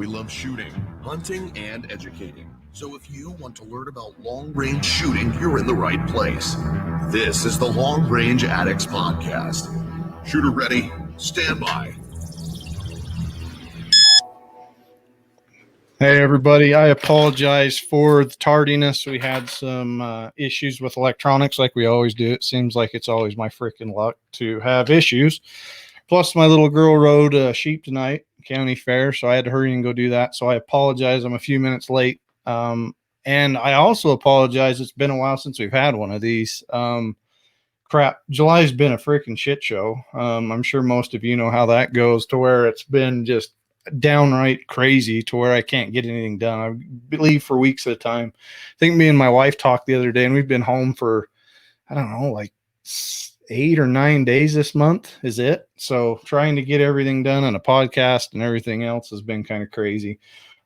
We love shooting, hunting, and educating. So if you want to learn about long-range shooting, you're in the right place. This is the Long Range Addicts Podcast. Shooter ready, stand by. Hey everybody, I apologize for the tardiness. We had some issues with electronics like we always do. It seems like it's always my freaking luck to have issues. Plus my little girl rode sheep tonight, county fair, so I had to hurry and go do that. So I apologize. I'm a few minutes late. And I also apologize. It's been a while since we've had one of these. Crap, July's been a freaking shit show. I'm sure most of you know how that goes, to where it's been just downright crazy to where I can't get anything done. I leave for weeks at a time. I think me and my wife talked the other day, and we've been home for, I don't know, like 8 or 9 days this month is it. So trying to get everything done on a podcast and everything else has been kind of crazy.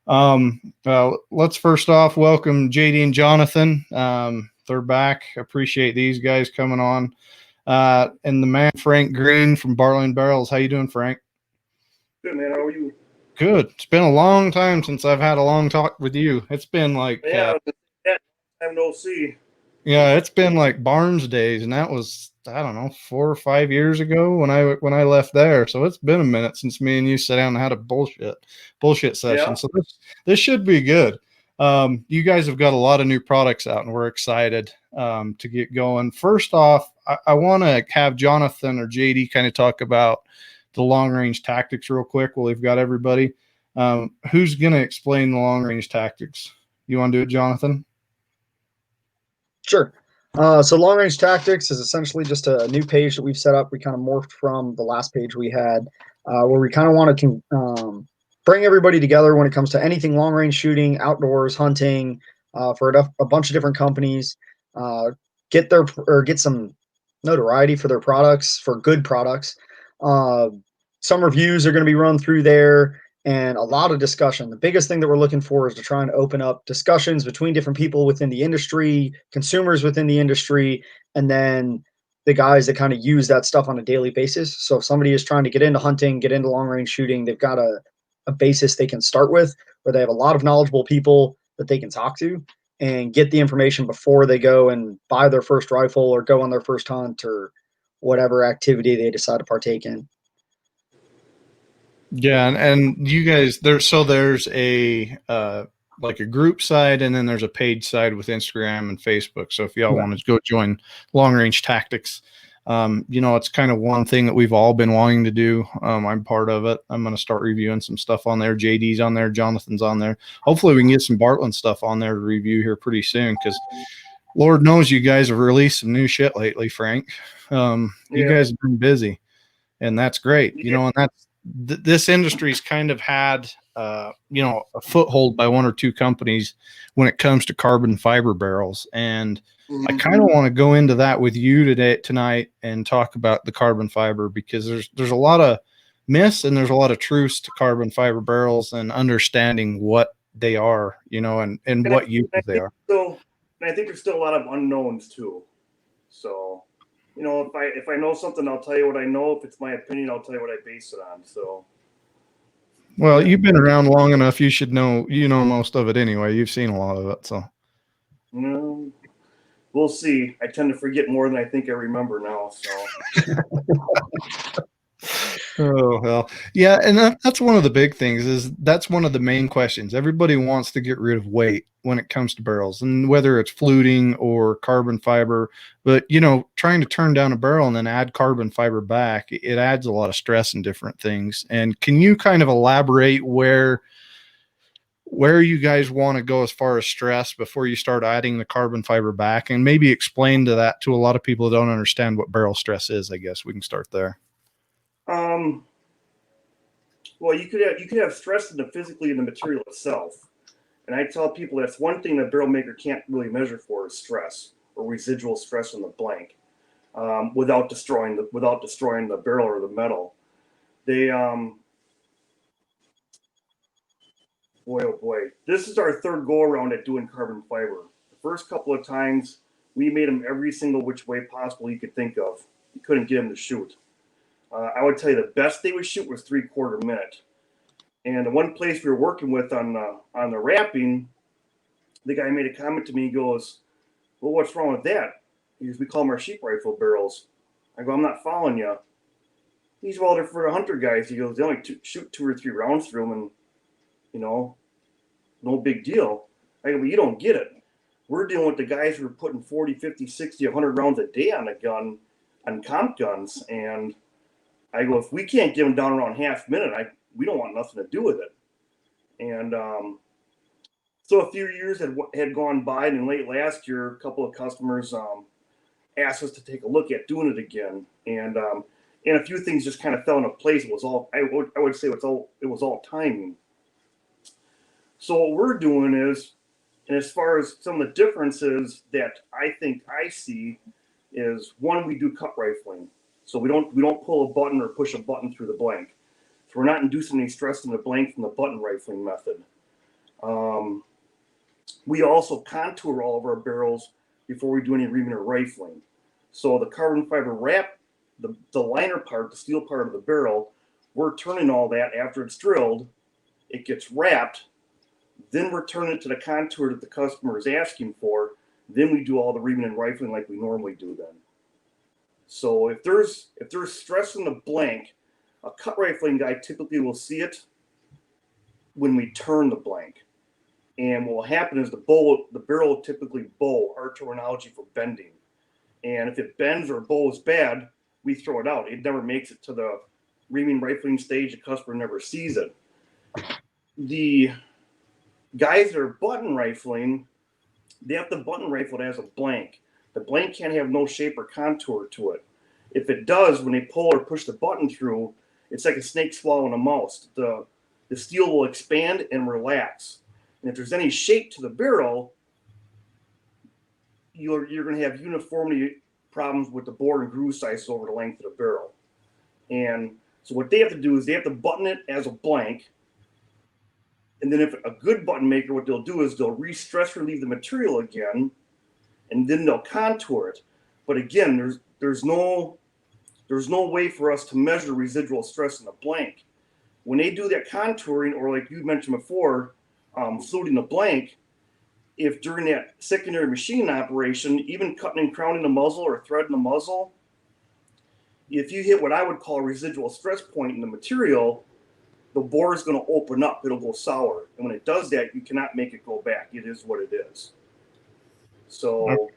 Let's first off welcome JD and Jonathan. They're back. Appreciate these guys coming on. And the man Frank Green from Bartlein Barrels. How you doing, Frank? Good, man. How are you? Good. It's been a long time since I've had a long talk with you. It's been like time no see. Yeah, it's been like Barnes days, and that was, I don't know, 4 or 5 years ago when I left there. So it's been a minute since me and you sat down and had a bullshit session. Yeah. So this should be good. You guys have got a lot of new products out, and we're excited to get going. First off, I want to have Jonathan or JD kind of talk about the long range tactics real quick. Well, we've got everybody. Who's going to explain the long range tactics? You want to do it, Jonathan? Sure. So long range tactics is essentially just a new page that we've set up. We kind of morphed from the last page we had, where we kind of want to bring everybody together when it comes to anything long range shooting, outdoors, hunting, for a bunch of different companies, get some notoriety for their products, for good products. Some reviews are going to be run through there, and a lot of discussion. The biggest thing that we're looking for is to try and open up discussions between different people within the industry, consumers within the industry, and then the guys that kind of use that stuff on a daily basis. So if somebody is trying to get into hunting, get into long range shooting, they've got a basis they can start with, where they have a lot of knowledgeable people that they can talk to and get the information before they go and buy their first rifle or go on their first hunt or whatever activity they decide to partake in. Yeah, and you guys, there's a like a group side, and then there's a page side with Instagram and Facebook. So if y'all want to go join Long Range Tactics, it's kind of one thing that we've all been wanting to do. I'm part of it. I'm going to start reviewing some stuff on there. JD's on there, Jonathan's on there. Hopefully we can get some Bartlein stuff on there to review here pretty soon, because Lord knows you guys have released some new shit lately, Frank. You guys have been busy, and that's great. And that's this industry's kind of had a foothold by 1 or 2 companies when it comes to carbon fiber barrels, and I kind of want to go into that with you tonight and talk about the carbon fiber, because there's a lot of myths and there's a lot of truths to carbon fiber barrels and understanding what they are, and what use they are. So, and I think there's still a lot of unknowns too. So, if I know something, I'll tell you what I know. If it's my opinion, I'll tell you what I base it on. So, well, you've been around long enough. You should know, most of it anyway. You've seen a lot of it. So, we'll see. I tend to forget more than I think I remember now. So, oh, well, yeah. And that's one of the big things, that's one of the main questions. Everybody wants to get rid of weight when it comes to barrels, and whether it's fluting or carbon fiber, but trying to turn down a barrel and then add carbon fiber back, it adds a lot of stress and different things. And can you kind of elaborate where you guys want to go as far as stress before you start adding the carbon fiber back, and maybe explain to a lot of people that don't understand what barrel stress is? I guess we can start there. Well, you could have stress physically in the material itself. And I tell people that's one thing that barrel maker can't really measure for, is stress or residual stress on the blank, without destroying the barrel or the metal. They boy oh boy, this is our third go around at doing carbon fiber. The first couple of times we made them every single which way possible you could think of. You couldn't get them to shoot. I would tell you the best they would shoot was 3/4 minute. And the one place we were working with on the wrapping, the guy made a comment to me. He goes, "Well, what's wrong with that?" He goes, "We call them our sheep rifle barrels." I go, "I'm not following you." He's, "Well, they're for the hunter guys." He goes, "They only shoot 2 or 3 rounds through them, and no big deal." I go, "Well, you don't get it. We're dealing with the guys who are putting 40, 50, 60, 100 rounds a day on a gun, on comp guns." And I go, "If we can't get them down around half minute, we don't want nothing to do with it." And so a few years had gone by, and in late last year, a couple of customers asked us to take a look at doing it again. And a few things just kind of fell into place. It was all, I would say it was all timing. So what we're doing is, and as far as some of the differences that I think I see, is one, we do cut rifling. So we don't pull a button or push a button through the blank. So we're not inducing any stress in the blank from the button rifling method. We also contour all of our barrels before we do any reaming or rifling. So the carbon fiber wrap, the liner part, the steel part of the barrel, we're turning all that after it's drilled. It gets wrapped. Then we're turning it to the contour that the customer is asking for. Then we do all the reaming and rifling like we normally do then. So if there's stress in the blank, a cut rifling guy typically will see it when we turn the blank. And what will happen is the barrel will typically bow, our terminology for bending. And if it bends or bows bad, we throw it out. It never makes it to the reaming rifling stage. The customer never sees it. The guys that are button rifling, they have the button rifle that has a blank. The blank can't have no shape or contour to it. If it does, when they pull or push the button through, it's like a snake swallowing a mouse. The steel will expand and relax. And if there's any shape to the barrel, you're going to have uniformity problems with the bore and groove sizes over the length of the barrel. And so what they have to do is they have to button it as a blank. And then if a good button maker, what they'll do is they'll re-stress relieve the material again, and then they'll contour it. But again, there's no way for us to measure residual stress in the blank. When they do that contouring, or like you mentioned before, fluting the blank, if during that secondary machine operation, even cutting and crowning the muzzle or threading the muzzle, if you hit what I would call a residual stress point in the material, the bore is going to open up. It'll go sour. And when it does that, you cannot make it go back. It is what it is. So,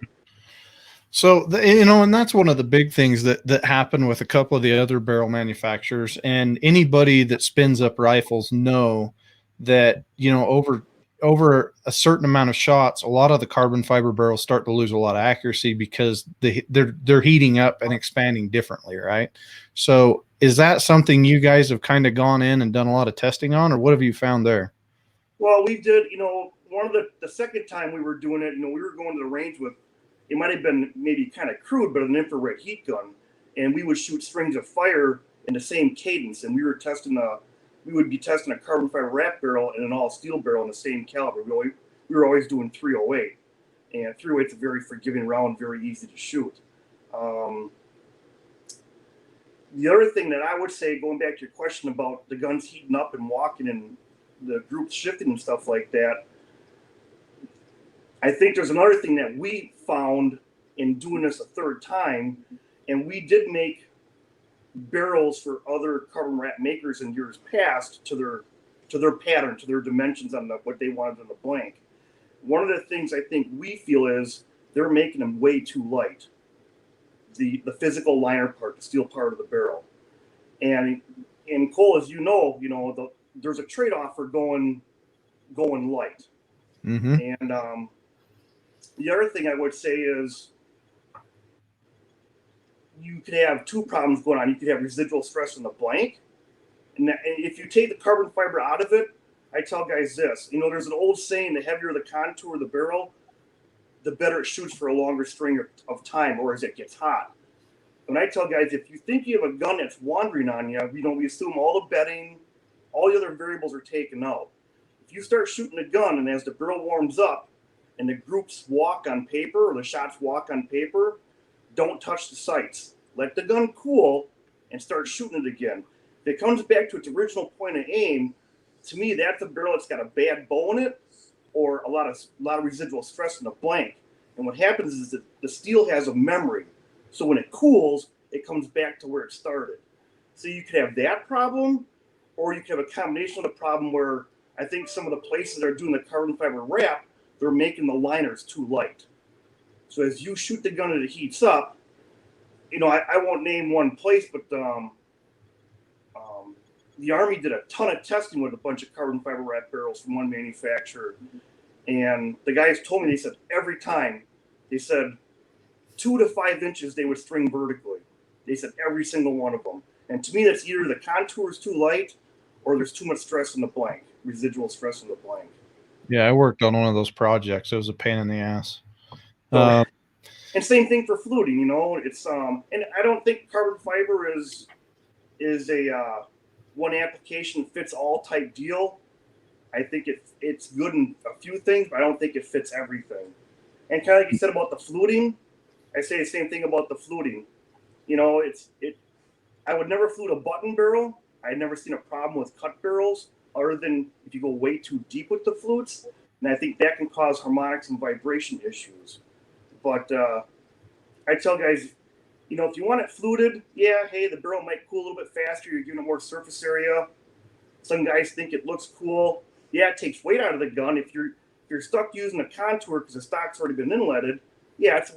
and that's one of the big things that happen with a couple of the other barrel manufacturers, and anybody that spins up rifles know that, over a certain amount of shots, a lot of the carbon fiber barrels start to lose a lot of accuracy because they're heating up and expanding differently, right? So is that something you guys have kind of gone in and done a lot of testing on, or what have you found there? well, we did, one of the second time we were doing it, we were going to the range with, it might have been maybe kind of crude, but an infrared heat gun. And we would shoot strings of fire in the same cadence. And we would be testing a carbon fiber wrap barrel and an all steel barrel in the same caliber. We were always doing 308. And 308 is a very forgiving round, very easy to shoot. The other thing that I would say, going back to your question about the guns heating up and walking and the groups shifting and stuff like that, I think there's another thing that we found in doing this a third time, and we did make barrels for other carbon wrap makers in years past to their pattern, to their dimensions on what they wanted on the blank. One of the things I think we feel is they're making them way too light. The physical liner part, the steel part of the barrel, and Cole, as there's a trade-off for going light. Mm-hmm. And the other thing I would say is you could have two problems going on. You could have residual stress in the blank. And if you take the carbon fiber out of it, I tell guys this, there's an old saying, the heavier the contour of the barrel, the better it shoots for a longer string of time, or as it gets hot. When I tell guys, if you think you have a gun that's wandering on you, we assume all the bedding, all the other variables are taken out. If you start shooting a gun and as the barrel warms up and the groups walk on paper or the shots walk on paper, don't touch the sights. Let the gun cool and start shooting it again. If it comes back to its original point of aim, to me, that's a barrel that's got a bad bow in it or a lot of residual stress in the blank. And what happens is that the steel has a memory. So when it cools, it comes back to where it started. So you could have that problem, or you could have a combination of the problem where I think some of the places that are doing the carbon fiber wrap, they're making the liners too light. So as you shoot the gun and it heats up, I won't name one place, but the Army did a ton of testing with a bunch of carbon fiber wrap barrels from one manufacturer. And the guys told me, they said every time, they said 2 to 5 inches they would string vertically. They said every single one of them. And to me, that's either the contour is too light or there's too much stress in the blank, residual stress in the blank. Yeah, I worked on one of those projects. It was a pain in the ass. And same thing for fluting, it's and I don't think carbon fiber is a one application fits all type deal. I think it's good in a few things, but I don't think it fits everything. And kind of like you said about the fluting, I say the same thing about the fluting. I would never flute a button barrel. I'd never seen a problem with cut barrels, other than if you go way too deep with the flutes. And I think that can cause harmonics and vibration issues. But I tell guys, if you want it fluted, hey, the barrel might cool a little bit faster. You're giving it more surface area. Some guys think it looks cool. Yeah, it takes weight out of the gun. If you're stuck using a contour because the stock's already been inletted, it's a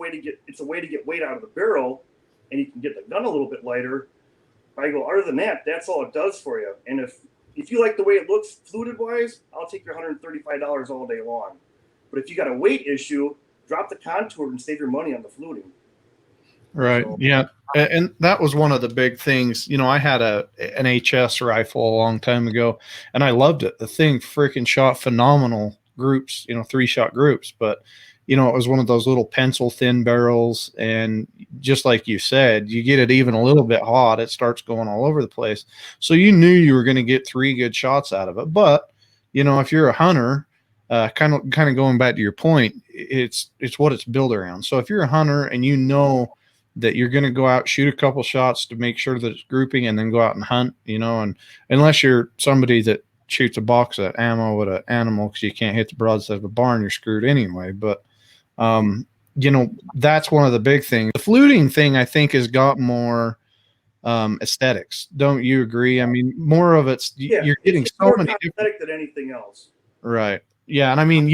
way to get weight out of the barrel, and you can get the gun a little bit lighter. But I go, other than that, that's all it does for you. And if you like the way it looks fluted wise, I'll take your $135 all day long. But if you got a weight issue, drop the contour and save your money on the fluting. Right. So, yeah. And that was one of the big things. I had an HS rifle a long time ago, and I loved it. The thing freaking shot phenomenal groups, 3-shot groups. But, it was one of those little pencil thin barrels. And just like you said, you get it even a little bit hot, it starts going all over the place. So you knew you were going to get 3 good shots out of it. But, if you're a hunter, kind of going back to your point, it's what it's built around. So if you're a hunter and that you're going to go out, shoot a couple shots to make sure that it's grouping, and then go out and hunt, and unless you're somebody that shoots a box of ammo with an animal because you can't hit the broadside of a barn, you're screwed anyway. But, that's one of the big things. The fluting thing, I think, has got more aesthetics. Don't you agree? I mean, more of it's you're getting so many aesthetic than anything else. Right. Yeah. And I mean,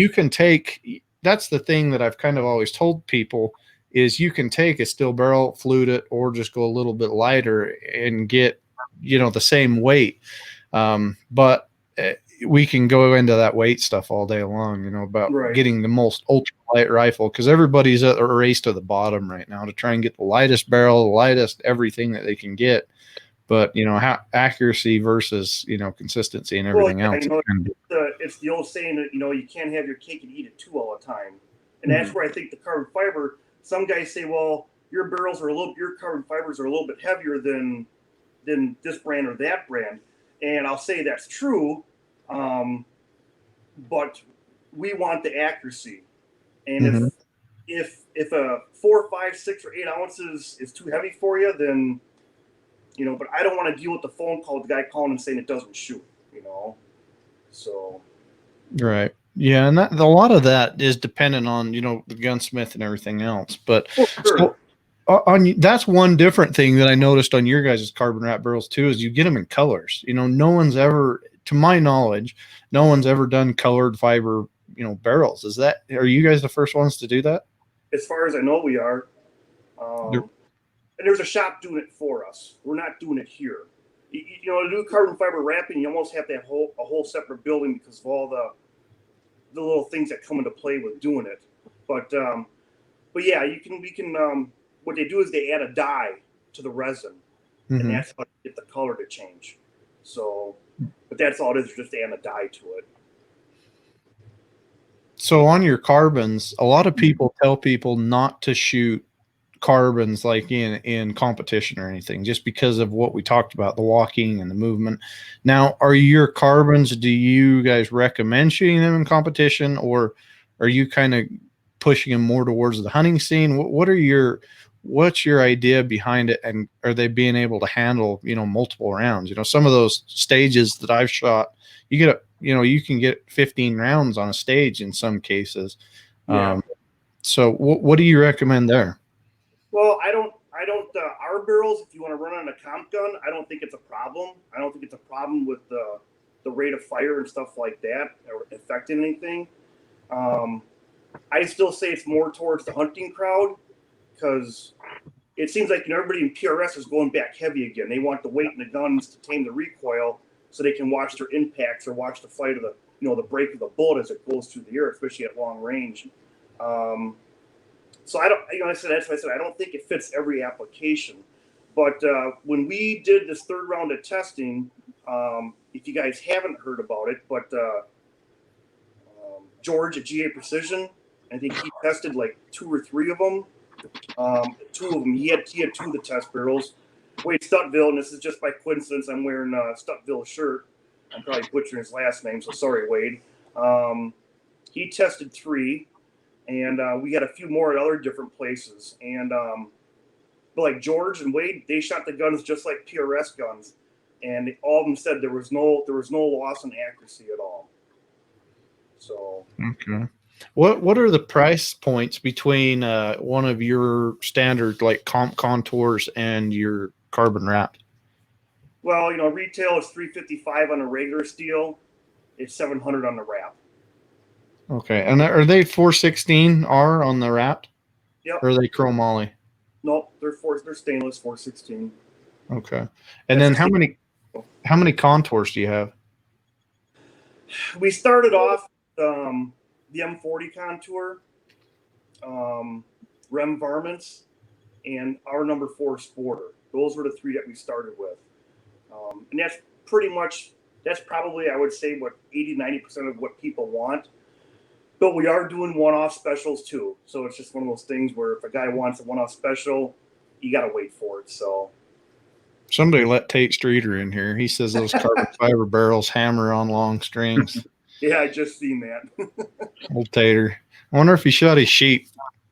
that's the thing that I've kind of always told people is you can take a steel barrel, flute it, or just go a little bit lighter and get, the same weight. But we can go into that weight stuff all day long, about getting the most ultra light rifle, because everybody's at a race to the bottom right now to try and get the lightest barrel, the lightest everything that they can get. But, how accuracy versus, consistency and everything else. It's the old saying that, you can't have your cake and eat it too all the time. And that's where I think the carbon fiber, some guys say, well, your carbon fibers are a little bit heavier than this brand or that brand. And I'll say that's true. But we want the accuracy. And if a 4, 5, 6, or 8 ounces is too heavy for you, then, but I don't want to deal with the phone call with the guy calling and saying it doesn't shoot, so. Right. Yeah. And a lot of that is dependent on, the gunsmith and everything else. But sure. That's one different thing that I noticed on your guys' carbon wrap barrels too, is you get them in colors. No one's ever, to my knowledge, no one's ever done colored fiber, barrels. Are you guys the first ones to do that? As far as I know, we are. And there's a shop doing it for us. We're not doing it here. To do carbon fiber wrapping, you almost have to have a whole separate building because of all the little things that come into play with doing it. But yeah, we can. What they do is they add a dye to the resin, and that's how you get the color to change. So, but that's all it is, just add a dye to it. So on your carbons, a lot of people tell people not to shoot carbons like in competition or anything, just because of what we talked about, the walking and the movement. Now, are your carbons, do you guys recommend shooting them in competition, or are you kind of pushing them more towards the hunting scene? What's your idea behind it? And are they being able to handle, multiple rounds? Some of those stages that I've shot, you can get 15 rounds on a stage in some cases. Yeah. So what do you recommend there? Well, I don't. Our barrels, if you want to run on a comp gun, I don't think it's a problem. I don't think it's a problem with the rate of fire and stuff like that or affecting anything. I still say it's more towards the hunting crowd because it seems like everybody in PRS is going back heavy again. They want the weight in the guns to tame the recoil so they can watch their impacts or watch the flight of the break of the bullet as it goes through the air, especially at long range. So I don't, that's why I said I don't think it fits every application. But when we did this third round of testing, if you guys haven't heard about it, but George at GA Precision, I think he tested like 2 or 3 of them. 2 of them, he had 2 of the test barrels. Wade Stuttville, and this is just by coincidence, I'm wearing a Stuttville shirt. I'm probably butchering his last name, so sorry, Wade. He tested 3. And we had a few more at other different places. And but like George and Wade, they shot the guns just like PRS guns, and all of them said there was no loss in accuracy at all. So okay, what are the price points between one of your standard like comp contours and your carbon wrapped? Well, retail is $355 on a regular steel. It's $700 on the wrap. Okay, and are they 416R on the wrapped? Yep. Or are they chromoly? Nope, they're stainless 416. Okay, and then how many contours do you have? We started off the M40 Contour, Rem Varmints, and our number 4 Sporter. Those were the 3 that we started with, and that's probably I would say what 80-90% of what people want. But we are doing one-off specials too. So it's just one of those things where if a guy wants a one-off special, you got to wait for it. So somebody let Tate Streeter in here. He says those carbon fiber barrels hammer on long strings. Yeah, I just seen that. Old Tater. I wonder if he shot his sheep.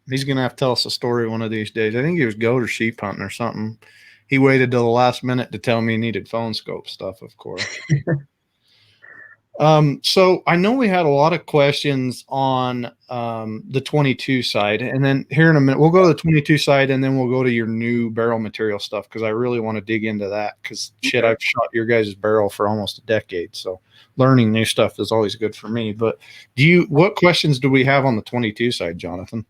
He's going to have to tell us a story one of these days. I think he was goat or sheep hunting or something. He waited till the last minute to tell me he needed phone scope stuff, of course. So I know we had a lot of questions on the 22 side, and then here in a minute we'll go to the 22 side, and then we'll go to your new barrel material stuff because I really want to dig into that. Because shit, I've shot your guys' barrel for almost a decade, so learning new stuff is always good for me. But what questions do we have on the 22 side, Jonathan?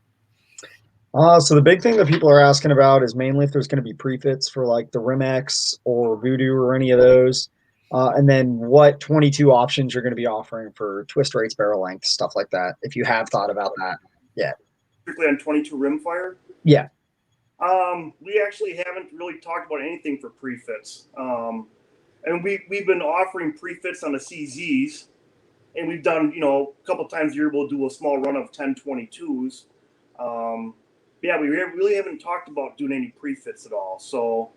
So the big thing that people are asking about is mainly if there's going to be prefits for like the Rimex or Voodoo or any of those. And then what 22 options you're going to be offering for twist rates, barrel length, stuff like that, if you have thought about that yet. Strictly on 22 rimfire? Yeah. We actually haven't really talked about anything for prefits. And we've been offering prefits on the CZs, and we've done, a couple times a year we'll do a small run of 1022s. Yeah, we really haven't talked about doing any prefits at all. So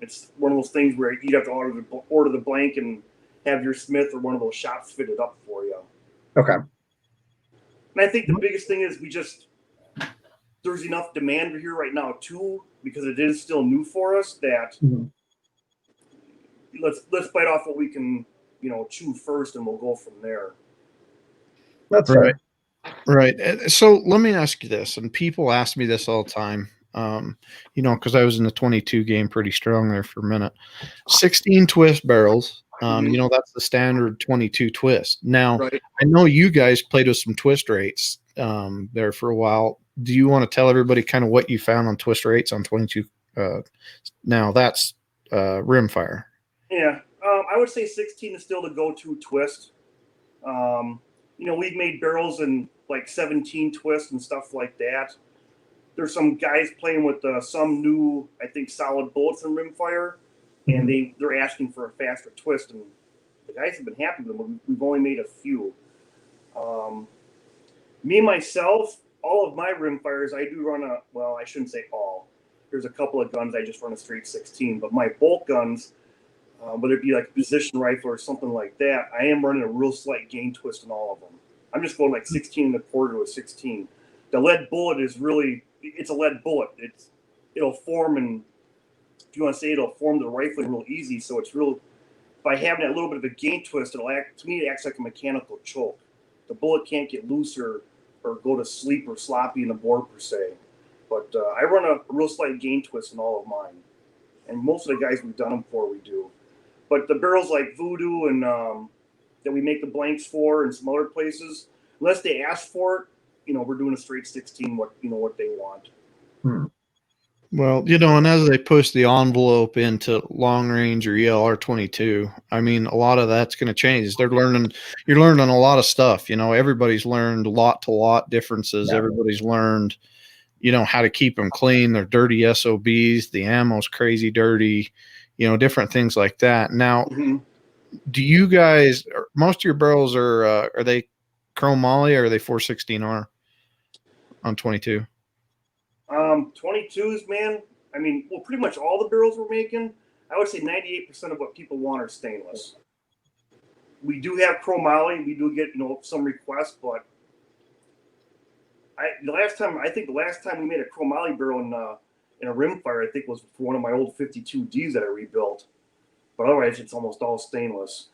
it's one of those things where you'd have to order the blank and have your Smith or one of those shops fit it up for you. Okay. And I think the biggest thing is there's enough demand here right now too, because it is still new for us that let's bite off what we can, chew first, and we'll go from there. That's right. Right. So let me ask you this, and people ask me this all the time. Because I was in the 22 game pretty strong there for a minute. 16 twist barrels. That's the standard 22 twist. Now, right. I know you guys played with some twist rates there for a while. Do you want to tell everybody kind of what you found on twist rates on 22? Now that's rimfire. Yeah, I would say 16 is still the go-to twist. We've made barrels in like 17 twist and stuff like that. There's some guys playing with some new, I think, solid bullets in rimfire, and they're asking for a faster twist, and the guys have been happy with them. We've only made a few. Me, myself, all of my rimfires, I do run I shouldn't say all. There's a couple of guns I just run a straight 16, but my bolt guns, whether it be like a position rifle or something like that, I am running a real slight gain twist in all of them. I'm just going like 16 1/4 to a 16. The lead bullet is really, it's a lead bullet. It'll form, and if you want to say it'll form the rifling real easy. So it's real by having that little bit of a gain twist, to me, it acts like a mechanical choke. The bullet can't get looser or go to sleep or sloppy in the bore per se. But I run a real slight gain twist in all of mine. And most of the guys we've done them for, we do. But the barrels like Voodoo and that we make the blanks for and some other places, unless they ask for it, we're doing a straight 16, what they want. Well, and as they push the envelope into long range or ELR 22, I mean, a lot of that's going to change. You're learning a lot of stuff. Everybody's learned lot to lot differences. Yeah. Everybody's learned, how to keep them clean. They're dirty SOBs. The ammo's crazy dirty, different things like that. Now, do you guys, most of your barrels are they Chromoly or are they 416R on 22? 22s, man. I mean, well, pretty much all the barrels we're making, I would say 98% of what people want are stainless. We do have chromoly. We do get, some requests, but the last time we made a chromoly barrel in a rimfire, I think was for one of my old 52Ds that I rebuilt. But otherwise, it's almost all stainless.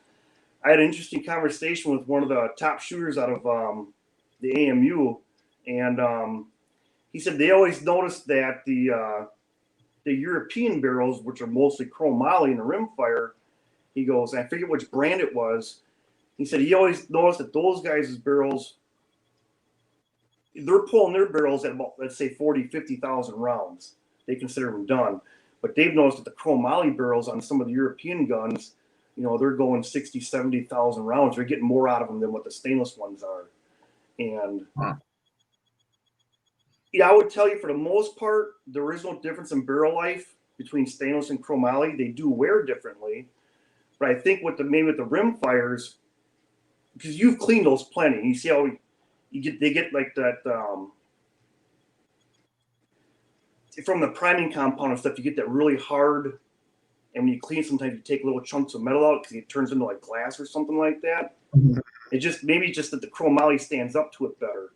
I had an interesting conversation with one of the top shooters out of the AMU, and he said they always noticed that the European barrels, which are mostly chromoly in the rimfire, he goes, I forget which brand it was. He said he always noticed that those guys' barrels, they're pulling their barrels at about, let's say, 40, 50,000 rounds. They consider them done. But they've noticed that the chromoly barrels on some of the European guns, they're going 60, 70,000 rounds. They're getting more out of them than what the stainless ones are. And I would tell you for the most part, there is no difference in barrel life between stainless and chromoly. They do wear differently. But I think maybe with the rim fires, because you've cleaned those plenty, you see how they get like that from the priming compound and stuff, you get that really hard, and when you clean, sometimes you take little chunks of metal out because it turns into like glass or something like that. It maybe just that the chromoly stands up to it better.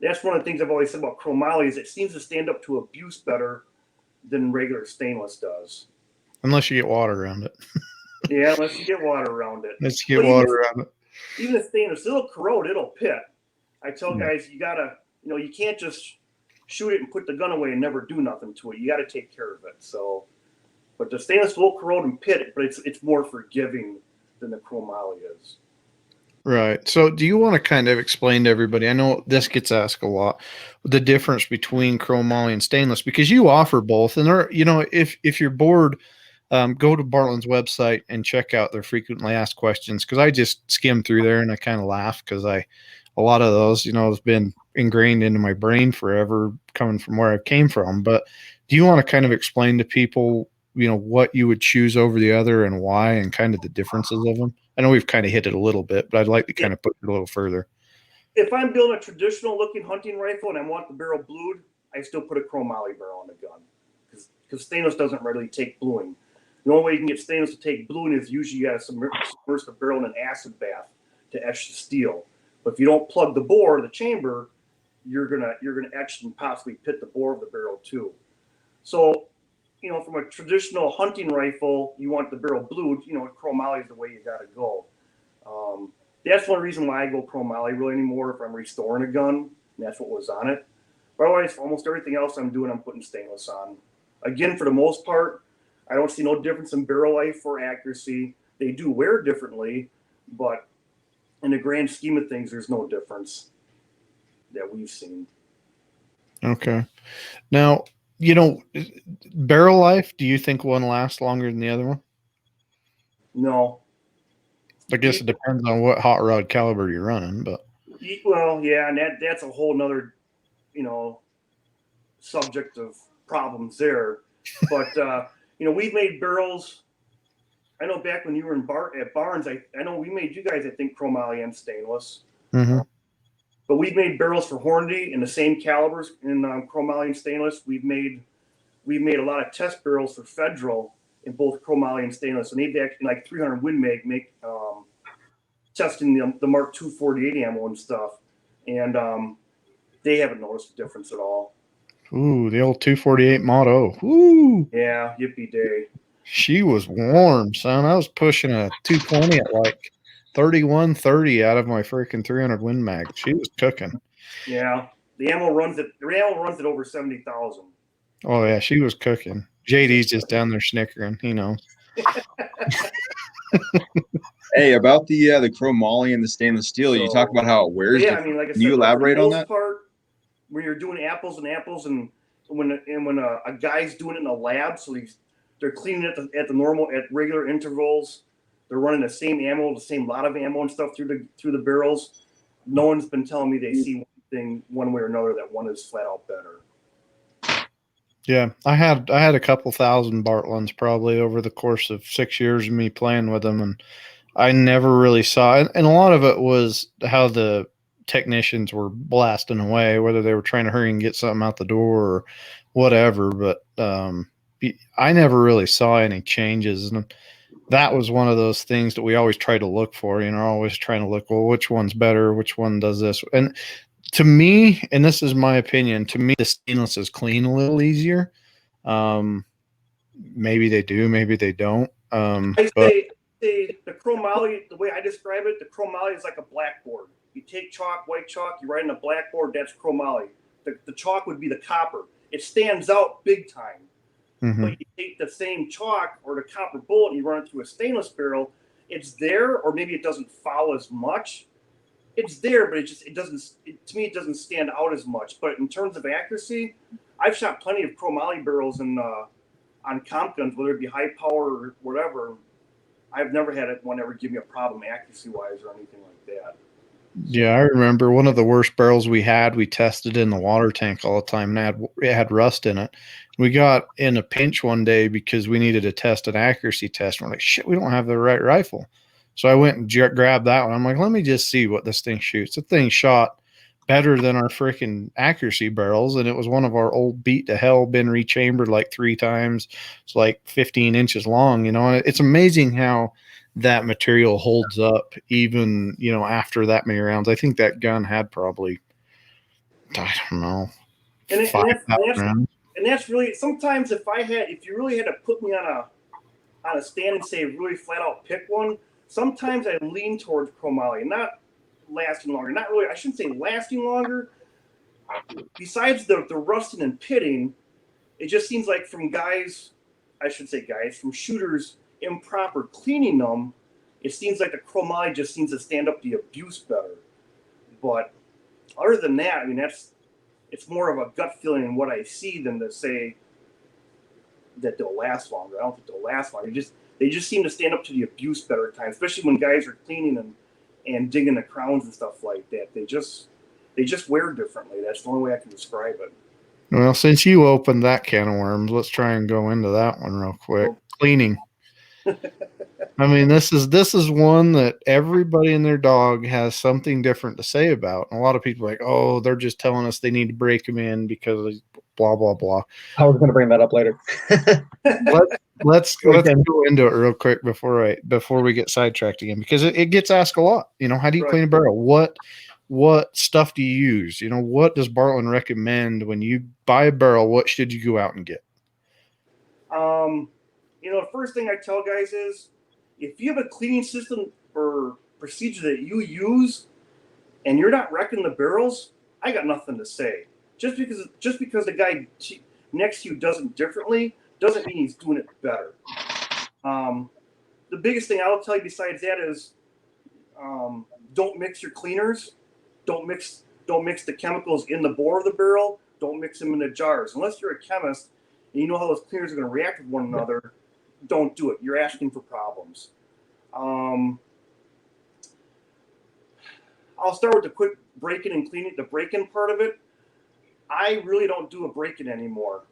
That's one of the things I've always said about chromoly is it seems to stand up to abuse better than regular stainless does. Unless you get water around it. Yeah, unless you get water around it. Unless you get water around it. Even the stainless, it'll corrode, it'll pit. I tell guys, you gotta, you can't just shoot it and put the gun away and never do nothing to it. You gotta take care of it. So, but the stainless will corrode and pit, but it's more forgiving than the chromoly is. Right. So do you want to kind of explain to everybody, I know this gets asked a lot, the difference between chromoly and stainless, because you offer both. And there, if you're bored, go to Bartlein's website and check out their frequently asked questions. Cause I just skim through there and I kind of laugh because a lot of those, has been ingrained into my brain forever coming from where I came from. But do you want to kind of explain to people, what you would choose over the other and why, and kind of the differences of them? I know we've kind of hit it a little bit, but I'd like to kind of put it a little further. If I'm building a traditional looking hunting rifle and I want the barrel blued, I still put a chromoly barrel on the gun because stainless doesn't readily take bluing. The only way you can get stainless to take bluing is usually you got to submerge the barrel in an acid bath to etch the steel. But if you don't plug the bore, the chamber, you're gonna etch and possibly pit the bore of the barrel too. So, from a traditional hunting rifle, you want the barrel blued. Chromoly is the way you got to go. That's one reason why I go chromoly really anymore if I'm restoring a gun. And that's what was on it. But otherwise, almost everything else I'm doing, I'm putting stainless on. Again, for the most part, I don't see no difference in barrel life or accuracy. They do wear differently, but in the grand scheme of things, there's no difference that we've seen. Okay. Now, barrel life, do you think one lasts longer than the other one? No. I guess it depends on what hot rod caliber you're running, but. Well, yeah, and that's a whole nother, subject of problems there. But, we've made barrels. I know back when you were at Barnes, I know we made you guys, I think, chromoly and stainless. Mm-hmm. But we've made barrels for Hornady in the same calibers in chromoly and stainless. We've made a lot of test barrels for Federal in both chromoly and stainless, and they've actually like 300 Win Mag make testing the Mark 248 ammo and stuff, and they haven't noticed a difference at all. Ooh, the old 248 motto. Ooh. Yeah, yippee day. She was warm, son. I was pushing a 220 at like 31-30 out of my freaking 300 Win Mag. She was cooking. Yeah, the ammo runs at over 70,000. Oh yeah, she was cooking. JD's just down there snickering. He knows. Hey, about the chromoly and the stainless steel, you talk about how it wears. Yeah, I mean, like I said, can you elaborate for the on most that? part, when you're doing apples, and when a guy's doing it in a lab, so they're cleaning it at the regular intervals. They're running the same ammo, the same lot of ammo and stuff through the barrels. No one's been telling me they see one thing one way or another that one is flat out better. Yeah, I had a couple thousand Bartleins probably over the course of 6 years of me playing with them, and I never really saw it. And a lot of it was how the technicians were blasting away, whether they were trying to hurry and get something out the door or whatever. But I never really saw any changes, and that was one of those things that we always try to look for. Always trying to look, well, which one's better, which one does this, and to me, and this is my opinion, to me, the stainless is clean a little easier. Maybe they do, maybe they don't. I say the chromoly, the way I describe it, the chromoly is like a blackboard. You take chalk, white chalk, you write on a blackboard, that's chromoly. The chalk would be the copper. It stands out big time. Mm-hmm. But you take the same chalk or the copper bullet and you run it through a stainless barrel, it's there, or maybe it doesn't foul as much. It's there, but it doesn't to me, it doesn't stand out as much. But in terms of accuracy, I've shot plenty of chromoly barrels on comp guns, whether it be high power or whatever. I've never had one ever give me a problem accuracy-wise or anything like that. Yeah, I remember one of the worst barrels we tested in the water tank all the time, and it had rust in it. We got in a pinch one day because we needed to test an accuracy test. We're like, shit, we don't have the right rifle. So I went and grabbed that one. I'm like, let me just see what this thing shoots. The thing shot better than our freaking accuracy barrels, and it was one of our old beat to hell, been rechambered like 3 times. It's like 15 inches long, and it's amazing how that material holds up even, after that many rounds. I think that gun had probably, I don't know, 5,000 rounds. And that's really, sometimes if you really had to put me on a stand and say really flat out pick one, sometimes I lean towards chromoly, not lasting longer. Not really, I shouldn't say lasting longer. Besides the rusting and pitting, it just seems like from shooters improper cleaning them, it seems like the chromoly just seems to stand up the abuse better. But other than that, I mean, it's more of a gut feeling in what I see than to say that they'll last longer. I don't think they'll last longer. They just seem to stand up to the abuse better at times, especially when guys are cleaning and digging the crowns and stuff like that. They just wear differently. That's the only way I can describe it. Well, since you opened that can of worms, let's try and go into that one real quick. Cleaning. I mean, this is one that everybody and their dog has something different to say about. And a lot of people are like, oh, they're just telling us they need to break them in because blah, blah, blah. I was going to bring that up later. Let's go into it real quick before we get sidetracked again, because it gets asked a lot. How do you clean a barrel? What stuff do you use? What does Bartlein recommend when you buy a barrel? What should you go out and get? The first thing I tell guys is, if you have a cleaning system or procedure that you use and you're not wrecking the barrels, I got nothing to say. Just because the guy next to you does it differently doesn't mean he's doing it better. The biggest thing I'll tell you besides that is, don't mix your cleaners. Don't mix the chemicals in the bore of the barrel. Don't mix them in the jars. Unless you're a chemist and you know how those cleaners are going to react with one another, don't do it. You're asking for problems. I'll start with the quick break-in and cleaning, the break-in part of it. I really don't do a break-in anymore.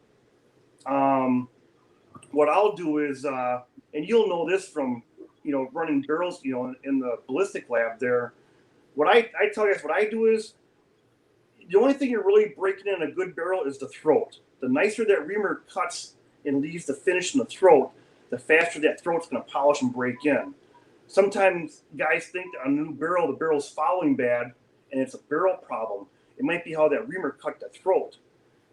What I'll do is, and you'll know this from, running barrels, in the ballistic lab there. What I tell you guys, what I do is, the only thing you're really breaking in a good barrel is the throat. The nicer that reamer cuts and leaves the finish in the throat, the faster that throat's going to polish and break in. Sometimes guys think that on a new barrel, the barrel's fouling bad, and it's a barrel problem. It might be how that reamer cut the throat.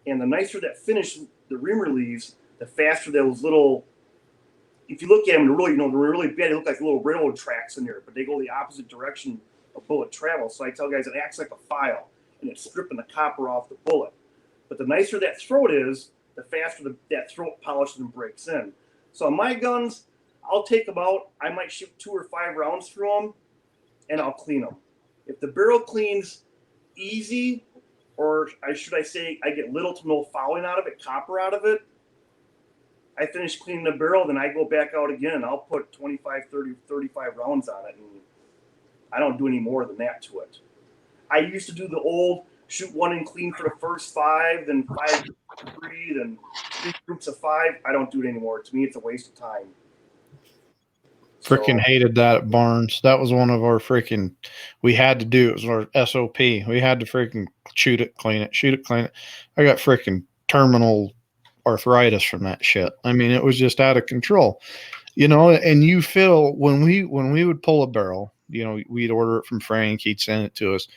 And the nicer that finish the reamer leaves, the faster those little if you look at them, they're really bad. They look like little railroad tracks in there, but they go the opposite direction of bullet travel. So I tell guys it acts like a file, and it's stripping the copper off the bullet. But the nicer that throat is, the faster that throat polishes and breaks in. So on my guns, I'll take I might shoot 2 or 5 rounds through them, and I'll clean them. If the barrel cleans easy, or should I say I get little to no fouling out of it, copper out of it, I finish cleaning the barrel, then I go back out again, and I'll put 25, 30, 35 rounds on it, and I don't do any more than that to it. I used to do the old shoot 1 and clean for the first 5, then 5 3, then 3 groups of 5. I don't do it anymore. To me, it's a waste of time. Freaking hated that at Barnes. That was one of our we had to do. It was our SOP. We had to freaking shoot it, clean it, shoot it, clean it. I got freaking terminal arthritis from that shit. I mean, it was just out of control, and you feel when we would pull a barrel, we'd order it from Frank, he'd send it to us.